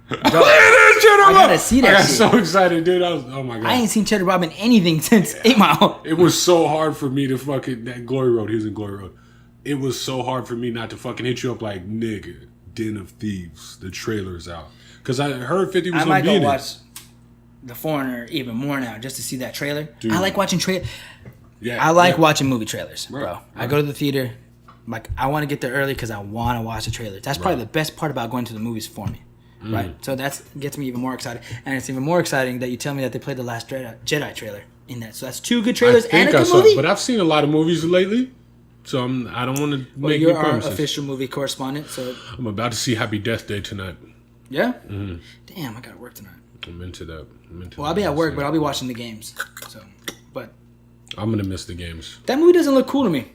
Speaker 3: Look at that Cheddar
Speaker 2: I
Speaker 3: Bob.
Speaker 2: gotta see that
Speaker 3: I got
Speaker 2: shit.
Speaker 3: so excited, dude. I was, oh my god.
Speaker 2: I ain't seen Cheddar Bob in anything since 8 Mile.
Speaker 3: It was so hard for me to fucking that Glory Road. He was in Glory Road. It was so hard for me not to fucking hit you up like, nigga, Den of Thieves. The trailer's out. Because I heard 50 was
Speaker 2: I
Speaker 3: gonna
Speaker 2: might
Speaker 3: be
Speaker 2: go
Speaker 3: in
Speaker 2: watch
Speaker 3: it.
Speaker 2: The Foreigner even more now just to see that trailer.
Speaker 3: Dude.
Speaker 2: I like watching trailers.
Speaker 3: Yeah,
Speaker 2: I like
Speaker 3: yeah.
Speaker 2: watching movie trailers, bro.
Speaker 3: Right,
Speaker 2: I go to the theater. Like, I want to get there early because I want to watch the trailers. That's probably the best part about going to the movies for me. Right? So that gets me even more excited. And it's even more exciting that you tell me that they played the Last Jedi trailer in that. So that's 2 good trailers and a good movie.
Speaker 3: But I've seen a lot of movies lately, so I don't want to
Speaker 2: Well,
Speaker 3: make
Speaker 2: you're
Speaker 3: any
Speaker 2: our
Speaker 3: promises.
Speaker 2: official movie correspondent, so
Speaker 3: I'm about to see Happy Death Day tonight.
Speaker 2: yeah. Damn, I gotta work tonight.
Speaker 3: I'm into that.
Speaker 2: Well, I'll be at work, but I'll be watching the games. So, but
Speaker 3: I'm gonna miss the games.
Speaker 2: That movie doesn't look cool to me.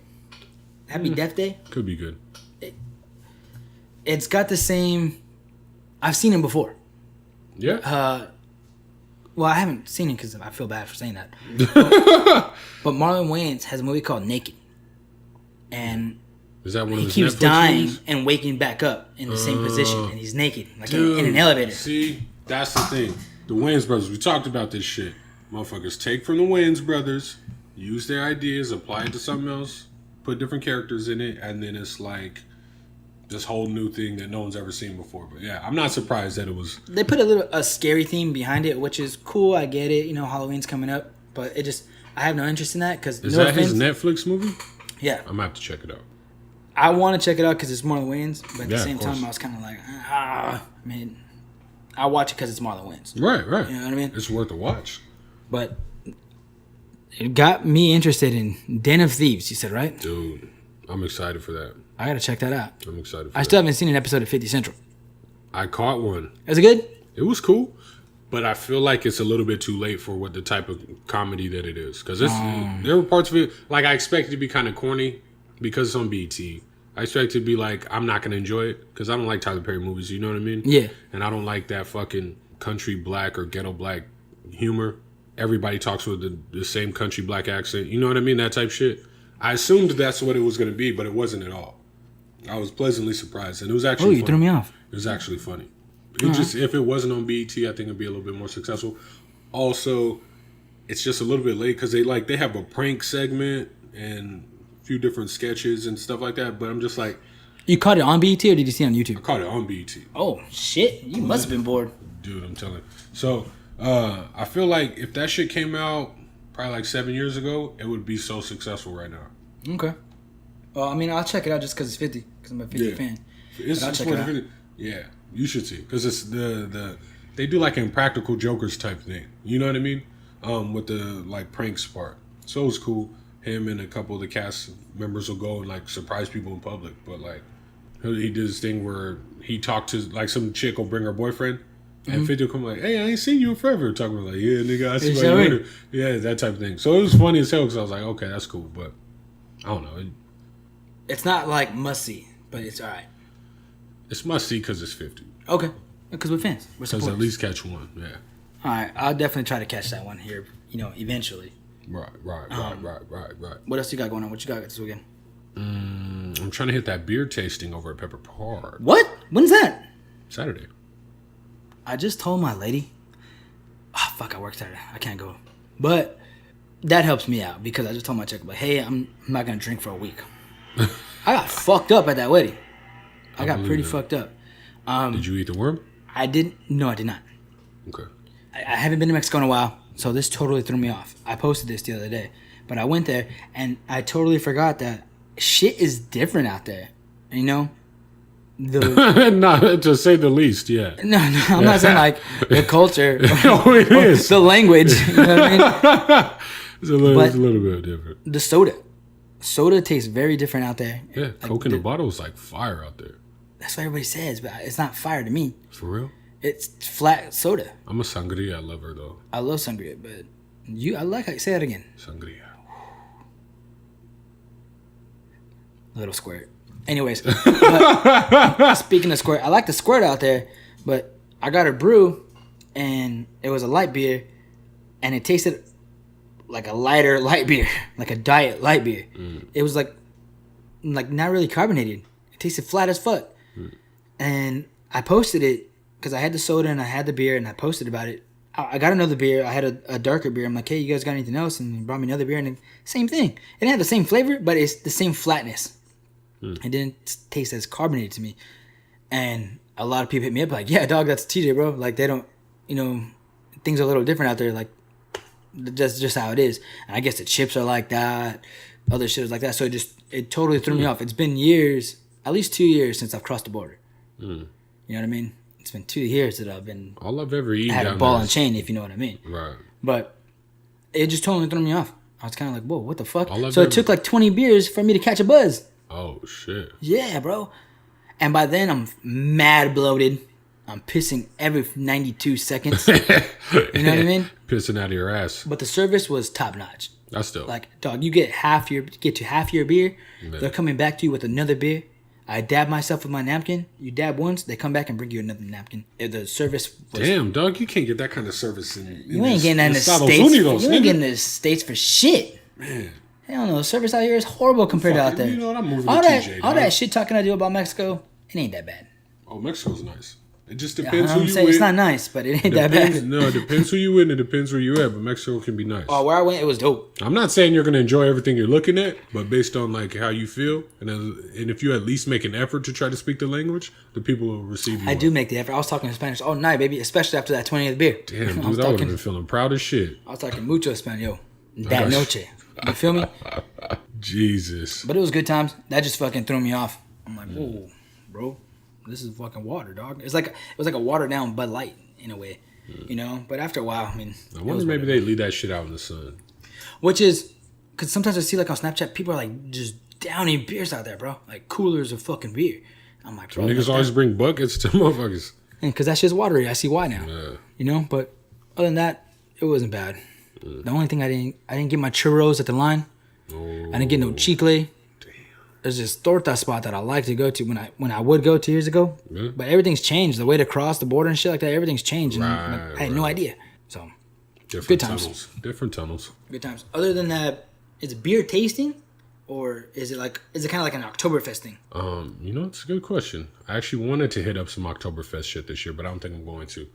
Speaker 2: Happy Death Day.
Speaker 3: Could be good.
Speaker 2: It's got the same. I've seen him before.
Speaker 3: Yeah.
Speaker 2: Well, I haven't seen it because I feel bad for saying that. But Marlon Wayans has a movie called Naked, and
Speaker 3: Is that one of
Speaker 2: he
Speaker 3: his
Speaker 2: keeps
Speaker 3: Netflix
Speaker 2: dying
Speaker 3: movies?
Speaker 2: and waking back up in the same position, and he's naked, like in an elevator.
Speaker 3: See, that's the thing. The Wayans brothers. We talked about this shit. Motherfuckers take from the Wayans brothers, use their ideas, apply it to something else, put different characters in it, and then it's like this whole new thing that no one's ever seen before. But yeah, I'm not surprised that it was.
Speaker 2: They put a scary theme behind it, which is cool. I get it. You know, Halloween's coming up, but I have no interest in that because
Speaker 3: Is that his Netflix movie?
Speaker 2: Yeah,
Speaker 3: I'm gonna have to check it out.
Speaker 2: I want to check it out because it's Marlon Wayans, but at the
Speaker 3: Yeah,
Speaker 2: same
Speaker 3: of course.
Speaker 2: time, I was kind of like, I mean, I watch it because it's Marlon Wayans.
Speaker 3: Right.
Speaker 2: You know what I mean?
Speaker 3: It's worth a watch.
Speaker 2: But it got me interested in Den of Thieves. You said, right?
Speaker 3: Dude, I'm excited for that.
Speaker 2: I gotta check that out.
Speaker 3: I'm excited for
Speaker 2: I
Speaker 3: that.
Speaker 2: still haven't seen an episode of 50 Central.
Speaker 3: I caught one.
Speaker 2: Is it good?
Speaker 3: It was cool, but I feel like it's a little bit too late for what the type of comedy that it is. Because there were parts of it, like I expected it to be kind of corny because it's on BET. I expect it to be like, I'm not going to enjoy it because I don't like Tyler Perry movies, you know what I mean?
Speaker 2: Yeah.
Speaker 3: And I don't like that fucking country black or ghetto black humor. Everybody talks with the same country black accent, you know what I mean? That type shit. I assumed that's what it was going to be, but it wasn't at all. I was pleasantly surprised, and it was actually
Speaker 2: Oh, you
Speaker 3: funny.
Speaker 2: threw me off.
Speaker 3: It was actually funny. It just if it wasn't on BET, I think it'd be a little bit more successful. Also, it's just a little bit late because they have a prank segment and a few different sketches and stuff like that. But I'm just like,
Speaker 2: You caught it on BET or did you see it on YouTube?
Speaker 3: I caught it on BET.
Speaker 2: Oh, shit. You must have been bored.
Speaker 3: Dude, I'm telling you. So, I feel like if that shit came out probably like 7 years ago, it would be so successful right now.
Speaker 2: Okay. Well, I mean, I'll check it out just because it's 50. Because I'm a 50 fan. I'll check it out.
Speaker 3: Yeah, you should see because it's they do like Impractical Jokers type thing. You know what I mean? With the like pranks part. So it was cool. Him and a couple of the cast members will go and like surprise people in public. But like he did this thing where he talked to like some chick will bring her boyfriend. And 50 will come like, hey, I ain't seen you in forever. Talking about like, yeah, nigga, I see my winter. Yeah, that type of thing. So it was funny as hell because I was like, okay, that's cool. But I don't know.
Speaker 2: It's not like must see, but it's all right.
Speaker 3: It's must see because it's 50.
Speaker 2: Okay. Because we're fans. We're
Speaker 3: Because
Speaker 2: supporters.
Speaker 3: at least catch one. Yeah.
Speaker 2: All right. I'll definitely try to catch that one here, eventually.
Speaker 3: Right.
Speaker 2: What else you got going on? What you got this weekend?
Speaker 3: I'm trying to hit that beer tasting over at Pepper Park.
Speaker 2: What? When's that?
Speaker 3: Saturday.
Speaker 2: I just told my lady. Oh, fuck, I work Saturday. I can't go. But that helps me out because I just told my chick, like, hey, I'm not going to drink for a week. I got fucked up at that wedding. I got pretty fucked up.
Speaker 3: Did you eat the worm?
Speaker 2: I didn't. No, I did not.
Speaker 3: Okay.
Speaker 2: I haven't been to Mexico in a while, so this totally threw me off. I posted this the other day, but I went there and I totally forgot that shit is different out there. You know,
Speaker 3: Not to say the least. Yeah.
Speaker 2: No, I'm not saying like the culture,
Speaker 3: Oh, it is.
Speaker 2: the language. You know what I mean?
Speaker 3: It's a little bit different.
Speaker 2: The soda tastes very different out there.
Speaker 3: Yeah, Coke in the bottle is like fire out there.
Speaker 2: That's what everybody says, but it's not fire to me.
Speaker 3: For real?
Speaker 2: It's flat soda.
Speaker 3: I'm a sangria lover though.
Speaker 2: I love sangria, but I like how you say it again.
Speaker 3: Sangria.
Speaker 2: Little squirt. Anyways, but speaking of squirt, I like the squirt out there, but I got a brew, and it was a light beer, and it tasted like a lighter light beer, like a diet light beer. It was like not really carbonated. It tasted flat as fuck. And I posted it because I had the soda and I had the beer, and I posted about it. I got another beer. I had a darker beer. I'm like, hey, you guys got anything else? And he brought me another beer, and same thing. It didn't have the same flavor, but it's the same flatness. It didn't taste as carbonated to me. And a lot of people hit me up like, yeah, dog, that's TJ, bro. Like, they don't, things are a little different out there. Like, that's just how it is. And I guess the chips are like that. Other shit is like that. So it totally threw me off. It's been years, at least 2 years since I've crossed the border. You know what I mean? It's been 2 years that I've been...
Speaker 3: All I've ever eaten
Speaker 2: had a ball and chain, if you know what I mean.
Speaker 3: Right.
Speaker 2: But it just totally threw me off. I was kind of like, whoa, what the fuck? So it took like 20 beers for me to catch a buzz.
Speaker 3: Oh, shit.
Speaker 2: Yeah, bro. And by then, I'm mad bloated. I'm pissing every 92 seconds. You know what I mean?
Speaker 3: Pissing out of your ass.
Speaker 2: But the service was top notch.
Speaker 3: That's dope.
Speaker 2: Like, dog, you get to half your beer.
Speaker 3: Man.
Speaker 2: They're coming back to you with another beer. I dab myself with my napkin. You dab once, they come back and bring you another napkin. The service was...
Speaker 3: Damn, dog, you can't get that kind of service in
Speaker 2: You ain't getting that in the
Speaker 3: Estados
Speaker 2: States.
Speaker 3: Unidos,
Speaker 2: You ain't
Speaker 3: nigga.
Speaker 2: getting the States for shit.
Speaker 3: Man.
Speaker 2: Hell no, the service out here is horrible compared to out there.
Speaker 3: You know what? I'm moving
Speaker 2: all
Speaker 3: to
Speaker 2: that,
Speaker 3: TJ,
Speaker 2: all
Speaker 3: dog.
Speaker 2: that shit talking I do about Mexico, it ain't that bad.
Speaker 3: Oh, Mexico's nice. It just
Speaker 2: Yeah,
Speaker 3: depends who
Speaker 2: I'm
Speaker 3: you
Speaker 2: saying
Speaker 3: with.
Speaker 2: it's not nice, but it ain't that bad.
Speaker 3: No, it depends who you with and it depends where you at, but Mexico can be nice.
Speaker 2: Oh, where I went, it was dope.
Speaker 3: I'm not saying you're going to enjoy everything you're looking at, but based on like how you feel, and if you at least make an effort to try to speak the language, the people will receive you.
Speaker 2: I do make the effort. I was talking in Spanish all night, baby, especially after that 20th beer.
Speaker 3: Damn,
Speaker 2: I was
Speaker 3: dude, I would have
Speaker 2: talking,
Speaker 3: been feeling proud as shit.
Speaker 2: I was talking mucho Espanol. That noche. You feel me?
Speaker 3: Jesus.
Speaker 2: But it was good times. That just fucking threw me off. I'm like, whoa, bro, this is fucking water, dog. It was like a watered down Bud Light in a way, you know. But after a while, I mean,
Speaker 3: I wonder maybe they leave that shit out in the sun.
Speaker 2: which is because sometimes I see like on Snapchat, people are like just downing beers out there, bro, like coolers of fucking beer. I'm like, bro,
Speaker 3: Niggas always bring buckets to motherfuckers.
Speaker 2: because that shit's watery. I see why now,
Speaker 3: Yeah.
Speaker 2: you know. But other than that, it wasn't bad. The only thing I didn't get my churros at the line.
Speaker 3: Oh,
Speaker 2: I didn't get no chicle. There's this torta spot that I like to go to when I would go 2 years ago.
Speaker 3: Yeah.
Speaker 2: But everything's changed. The way to cross the border and shit like that, everything's changed. And
Speaker 3: Right,
Speaker 2: I had no idea. So,
Speaker 3: Different
Speaker 2: Good times.
Speaker 3: tunnels. Different tunnels.
Speaker 2: good times. Other than that, is it beer tasting? Or is it kind of like an Oktoberfest thing?
Speaker 3: You know, it's a good question. I actually wanted to hit up some Oktoberfest shit this year, but I don't think I'm going to.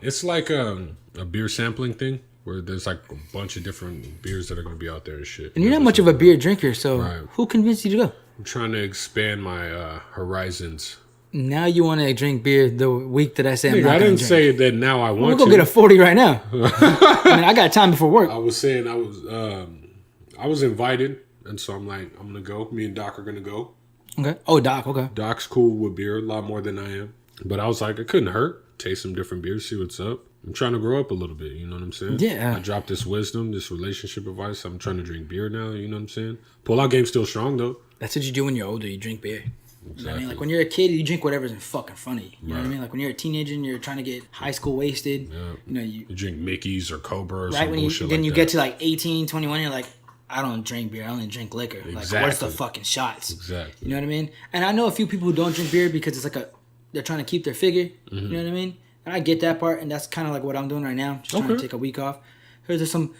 Speaker 3: It's like a beer sampling thing where there's like a bunch of different beers that are going to be out there and shit.
Speaker 2: And you're not much of a beer drinker, so
Speaker 3: Right.
Speaker 2: who convinced you to go?
Speaker 3: I'm trying to expand my horizons.
Speaker 2: Now you want to drink beer the week that I say I'm
Speaker 3: Nigga,
Speaker 2: not
Speaker 3: I
Speaker 2: going
Speaker 3: didn't
Speaker 2: to drink.
Speaker 3: say that now I
Speaker 2: We'll
Speaker 3: want
Speaker 2: go
Speaker 3: to.
Speaker 2: get a 40 right now. I mean, I got time before work.
Speaker 3: I was saying I was invited, and so I'm like, I'm going to go. Me and Doc are going to go.
Speaker 2: Okay. Oh, Doc, okay.
Speaker 3: Doc's cool with beer a lot more than I am. But I was like, it couldn't hurt. Taste some different beers, see what's up. I'm trying to grow up a little bit, you know what I'm saying?
Speaker 2: Yeah.
Speaker 3: I dropped this wisdom, this relationship advice. I'm trying to drink beer now, you know what I'm saying? Pull-out game's still strong, though.
Speaker 2: That's what you do when you're older. You drink beer. You know what I
Speaker 3: Exactly.
Speaker 2: mean? Like when you're a kid, you drink whatever's in fucking front of you. You know what I mean? Like when you're a teenager and you're trying to get high school wasted.
Speaker 3: Yeah.
Speaker 2: You know, you
Speaker 3: You drink Mickey's or Cobra or
Speaker 2: right
Speaker 3: some
Speaker 2: when you
Speaker 3: bullshit
Speaker 2: then
Speaker 3: like
Speaker 2: you
Speaker 3: that.
Speaker 2: get to like 18, 21, you're like, I don't drink beer. I only drink liquor. Like what's the
Speaker 3: Exactly.
Speaker 2: fucking shots?
Speaker 3: Exactly.
Speaker 2: You know what I mean? And I know a few people who don't drink beer because it's like they're trying to keep their figure.
Speaker 3: Mm-hmm.
Speaker 2: You know what I mean? And I get that part, and that's kind of like what I'm doing right now. Just trying to
Speaker 3: Okay.
Speaker 2: take a week off. There's some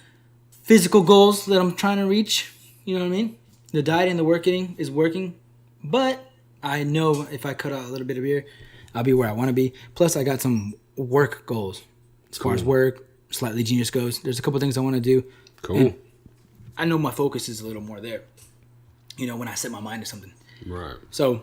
Speaker 2: physical goals that I'm trying to reach. You know what I mean? The diet and the working is working, but I know if I cut out a little bit of beer, I'll be where I want to be. Plus, I got some work goals as far as work, Slightly Genius goes. There's a couple things I want to do.
Speaker 3: Cool.
Speaker 2: And I know my focus is a little more there. You know, when I set my mind to something.
Speaker 3: Right.
Speaker 2: So,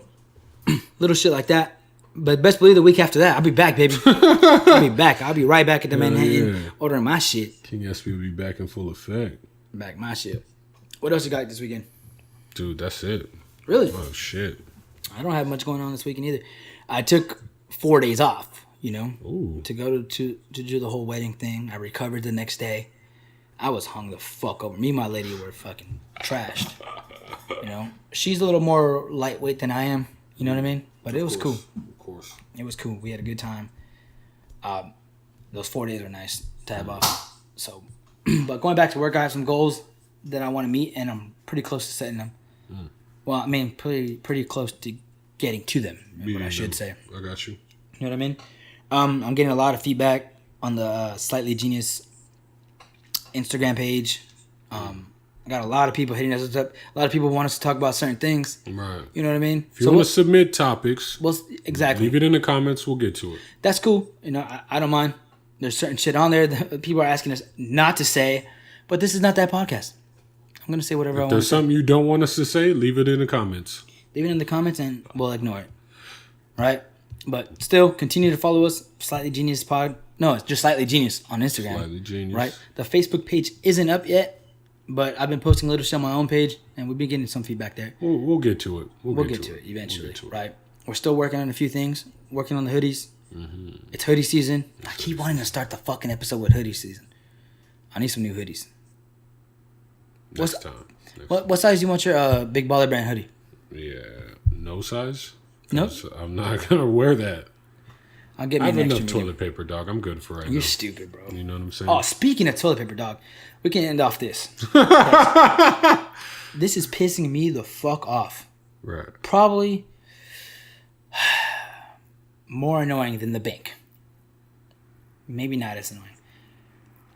Speaker 2: little shit like that. But best believe the week after that, I'll be back, baby. I'll be back. I'll be right back at the Manhattan
Speaker 3: yeah.
Speaker 2: ordering my shit.
Speaker 3: King Espi will be back in full effect.
Speaker 2: Back my shit. What else you got this weekend?
Speaker 3: Dude, that's it.
Speaker 2: Really?
Speaker 3: Oh, shit.
Speaker 2: I don't have much going on this weekend either. I took 4 days off, you know,
Speaker 3: Ooh.
Speaker 2: to go to do the whole wedding thing. I recovered the next day. I was hung the fuck over. Me and my lady were fucking trashed. You know, she's a little more lightweight than I am. You know what I mean? But it was cool.
Speaker 3: Of course.
Speaker 2: It was cool. We had a good time. Those 4 days were nice to have off. So, but going back to work, I have some goals that I want to meet, and I'm pretty close to setting them. Well, I mean, pretty close to getting to them. Is what I should say.
Speaker 3: I got you.
Speaker 2: You know what I mean? I'm getting a lot of feedback on the Slightly Genius Instagram page. I got a lot of people hitting us up. A lot of people want us to talk about certain things.
Speaker 3: Right.
Speaker 2: You know what I mean?
Speaker 3: If you want to submit topics,
Speaker 2: exactly.
Speaker 3: leave it in the comments. We'll get to it.
Speaker 2: That's cool. You know, I don't mind. There's certain shit on there that people are asking us not to say, but this is not that podcast. I'm going to say whatever I
Speaker 3: If
Speaker 2: want to
Speaker 3: there's
Speaker 2: say.
Speaker 3: something you don't want us to say, leave it in the comments.
Speaker 2: Leave it in the comments and we'll ignore it. Right? But still, continue to follow us. Slightly Genius Pod. No, it's just Slightly Genius on Instagram.
Speaker 3: Slightly Genius.
Speaker 2: Right? The Facebook page isn't up yet, but I've been posting little shit on my own page, and we've been getting some feedback there.
Speaker 3: We'll get to it.
Speaker 2: We'll get to it eventually.
Speaker 3: We'll get to it.
Speaker 2: Right? We're still working on a few things. Working on the hoodies. It's hoodie season. I keep wanting to start the fucking episode with hoodie season. I need some new hoodies.
Speaker 3: Next time.
Speaker 2: What size do you want your Big Baller Brand hoodie?
Speaker 3: Yeah. No size?
Speaker 2: No.
Speaker 3: 'Cause I'm not going to wear that.
Speaker 2: I'll get
Speaker 3: I
Speaker 2: me
Speaker 3: have
Speaker 2: an
Speaker 3: enough
Speaker 2: extra medium.
Speaker 3: toilet paper, dog. I'm good for right now.
Speaker 2: You're stupid, bro.
Speaker 3: You know what I'm saying?
Speaker 2: Oh, speaking of toilet paper, dog, we can end off this. This is pissing me the fuck off.
Speaker 3: Right.
Speaker 2: Probably more annoying than the bank. Maybe not as annoying.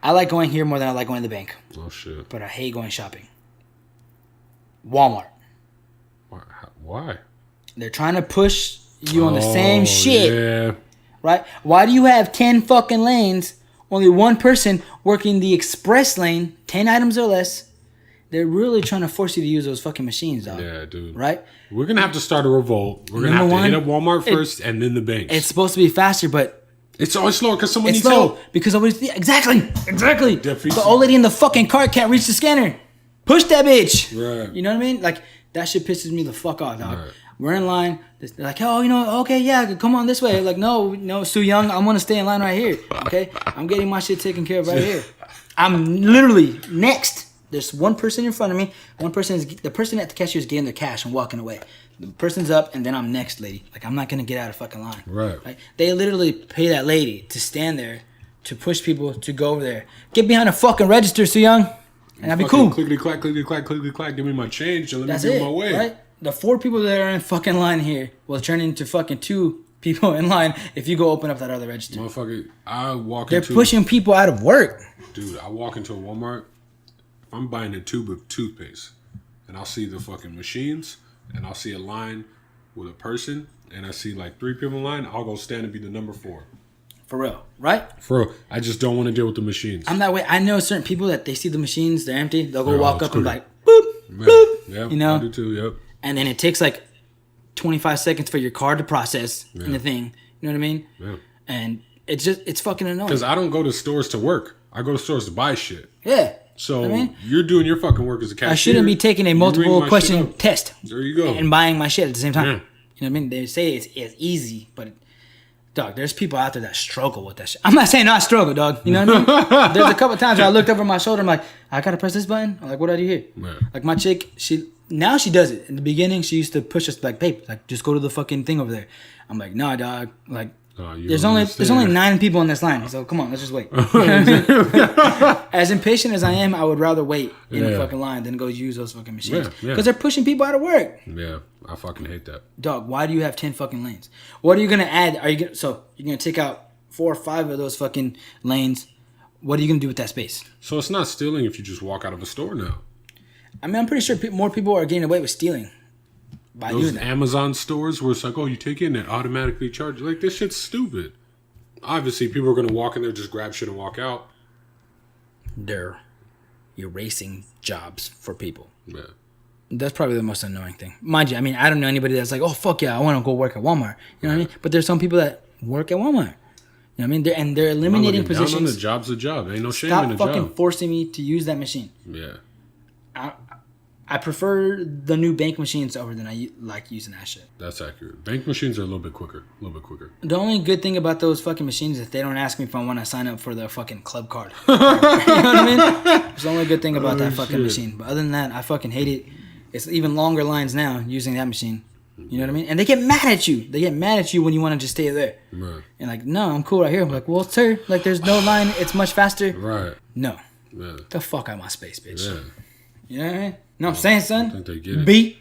Speaker 2: I like going here more than I like going to the bank.
Speaker 3: Oh, shit.
Speaker 2: But I hate going shopping. Walmart.
Speaker 3: Why?
Speaker 2: They're trying to push you on the same shit.
Speaker 3: Yeah.
Speaker 2: Right? Why do you have 10 fucking lanes, only one person working the express lane, 10 items or less? They're really trying to force you to use those fucking machines, dog.
Speaker 3: Yeah, dude.
Speaker 2: Right?
Speaker 3: We're going to have to start a revolt. We're going to have to hit up Walmart first and then the banks.
Speaker 2: It's supposed to be faster, but
Speaker 3: it's always slower because someone
Speaker 2: it's
Speaker 3: needs
Speaker 2: slow.
Speaker 3: help.
Speaker 2: Because exactly.
Speaker 3: Defeats
Speaker 2: The old lady in the fucking cart can't reach the scanner. Push that bitch.
Speaker 3: Right.
Speaker 2: You know what I mean? Like, that shit pisses me the fuck off, dog.
Speaker 3: Right.
Speaker 2: We're in line. They're like, oh, you know, okay, yeah, come on this way. Like, no, Sue Young, I'm going to stay in line right here. Okay? I'm getting my shit taken care of right here. I'm literally next. There's one person in front of me. The person at the cashier is getting their cash and walking away. The person's up, and then I'm next, lady. Like, I'm not going to get out of fucking line.
Speaker 3: Right.
Speaker 2: Like, they literally pay that lady to stand there to push people to go over there. Get behind a fucking register, Sue Young. And that'd be cool.
Speaker 3: Clickety clack, clickety clack, clickety clack. Give me my change and let
Speaker 2: That's
Speaker 3: me get
Speaker 2: it,
Speaker 3: my way.
Speaker 2: right? The 4 people that are in fucking line here will turn into fucking 2 people in line if you go open up that other register.
Speaker 3: Motherfucker,
Speaker 2: They're pushing people out of work.
Speaker 3: Dude, I walk into a Walmart. If I'm buying a tube of toothpaste and I'll see the fucking machines and I'll see a line with a person and I see like 3 people in line, I'll go stand and be the number 4.
Speaker 2: For real, right?
Speaker 3: For real. I just don't want to deal with the machines.
Speaker 2: I'm that way. I know certain people that they see the machines, they're empty. They'll go
Speaker 3: They're
Speaker 2: walk
Speaker 3: all
Speaker 2: up and be
Speaker 3: screwed.
Speaker 2: like, boop, boop.
Speaker 3: Yeah,
Speaker 2: you know?
Speaker 3: I do too, yep.
Speaker 2: And then it takes like 25 seconds for your card to process in the thing. You know what I mean?
Speaker 3: Yeah.
Speaker 2: And it's fucking annoying.
Speaker 3: Because I don't go to stores to work. I go to stores to buy shit.
Speaker 2: Yeah.
Speaker 3: So
Speaker 2: I mean,
Speaker 3: you're doing your fucking work as a cashier.
Speaker 2: I shouldn't be taking a multiple question test.
Speaker 3: There you go.
Speaker 2: And buying my shit at the same time.
Speaker 3: Yeah.
Speaker 2: You know what I mean? They say it's easy, but dog, there's people out there that struggle with that shit. I'm not saying I struggle, dog. You know what I mean? There's a couple times where I looked over my shoulder. I'm like, I gotta press this button. I'm like, what do I do here?
Speaker 3: Yeah.
Speaker 2: Like my chick, she does it. In the beginning, she used to push us like, babe, like just go to the fucking thing over there. I'm like, nah, dog. Like, there's only 9 people in this line, so come on, let's just wait. As impatient as I am, I would rather wait in the fucking line than go use those fucking machines because they're pushing people out of work.
Speaker 3: Yeah, I fucking hate that.
Speaker 2: Dog, why do you have 10 fucking lanes? What are you gonna add? You're gonna take out 4 or 5 of those fucking lanes? What are you gonna do with that space?
Speaker 3: So it's not stealing if you just walk out of a store now.
Speaker 2: I mean, I'm pretty sure more people are getting away with stealing by
Speaker 3: Those
Speaker 2: doing that.
Speaker 3: Amazon stores where it's like, oh, you take it and it automatically charges. Like, this shit's stupid. Obviously, people are going to walk in there, just grab shit and walk out.
Speaker 2: They're erasing jobs for people.
Speaker 3: Yeah.
Speaker 2: That's probably the most annoying thing. Mind you, I mean, I don't know anybody that's like, oh, fuck yeah, I want to go work at Walmart. You know what I mean? But there's some people that work at Walmart. You know what I mean? They're eliminating positions.
Speaker 3: Down on the job's a job. Ain't no shame
Speaker 2: Stop
Speaker 3: in a job.
Speaker 2: fucking forcing me to use that machine.
Speaker 3: Yeah.
Speaker 2: I prefer the new bank machines over than I like using that shit.
Speaker 3: That's accurate. Bank machines are a little bit quicker.
Speaker 2: The only good thing about those fucking machines is they don't ask me if I want to sign up for the fucking club card. You know what I mean? It's the only good thing about that fucking machine. But other than that, I fucking hate it. It's even longer lines now using that machine. You know what I mean? And they get mad at you. They get mad at you when you want to just stay there.
Speaker 3: Right.
Speaker 2: And like, no, I'm cool right here. I'm like, well, sir, like there's no line. It's much faster.
Speaker 3: Right.
Speaker 2: No.
Speaker 3: Yeah.
Speaker 2: The fuck out my space, bitch.
Speaker 3: Yeah.
Speaker 2: You know what I mean? Know what I'm saying, son?
Speaker 3: I think they get it.
Speaker 2: B.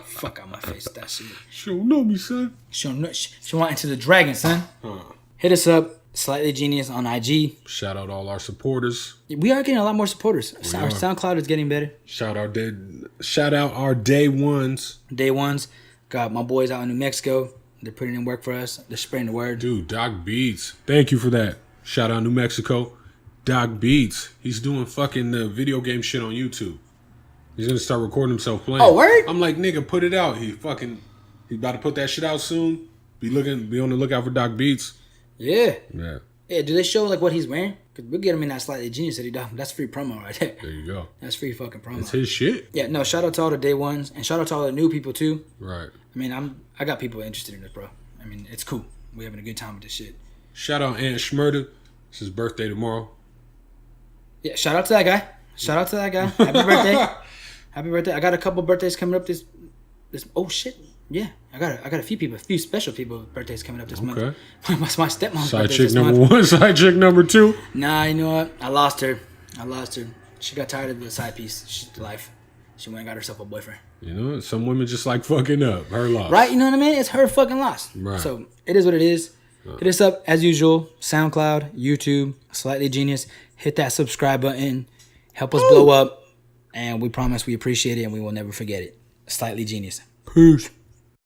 Speaker 2: Fuck out my face, that shit.
Speaker 3: She don't know me, son.
Speaker 2: She want into the dragon, son. Hit us up, Slightly Genius on IG.
Speaker 3: Shout out all our supporters.
Speaker 2: We are getting a lot more supporters. Our SoundCloud is getting better.
Speaker 3: Shout out our day ones.
Speaker 2: Day ones. Got my boys out in New Mexico. They're putting in work for us. They're spreading the word.
Speaker 3: Dude, Doc Beats. Thank you for that. Shout out New Mexico. Doc Beats. He's doing fucking video game shit on YouTube. He's gonna start recording himself playing.
Speaker 2: Oh, word?
Speaker 3: I'm like, nigga, put it out. He's about to put that shit out soon. Be on the lookout for Doc Beats.
Speaker 2: Yeah.
Speaker 3: Yeah.
Speaker 2: Yeah, do they show like what he's wearing? Because we'll get him in that Slightly Genius that he does. That's free promo right there.
Speaker 3: There you go.
Speaker 2: That's free fucking promo.
Speaker 3: It's his shit.
Speaker 2: Yeah, no, shout out to all the day ones. And shout out to all the new people too.
Speaker 3: Right.
Speaker 2: I mean, I got people interested in this, bro. I mean, it's cool. We're having a good time with this shit.
Speaker 3: Shout out Aunt Schmurda. It's his birthday tomorrow.
Speaker 2: Yeah, shout out to that guy. Happy birthday. Happy birthday. I got a couple birthdays coming up this oh shit. Yeah, I got a few special people's birthdays coming up this month.
Speaker 3: Okay.
Speaker 2: My stepmom's
Speaker 3: Side
Speaker 2: birthday
Speaker 3: chick
Speaker 2: this
Speaker 3: number
Speaker 2: month.
Speaker 3: 1, side chick number 2.
Speaker 2: Nah, you know what? I lost her. She got tired of the side piece. She's life. She went and got herself a boyfriend.
Speaker 3: You know, some women just like fucking up. Her loss.
Speaker 2: Right? You know what I mean? It's her fucking loss.
Speaker 3: Right.
Speaker 2: So it is what it is. Hit us up as usual. SoundCloud, YouTube, Slightly Genius. Hit that subscribe button. Help us blow up. And we promise we appreciate it and we will never forget it. Slightly Genius. Peace.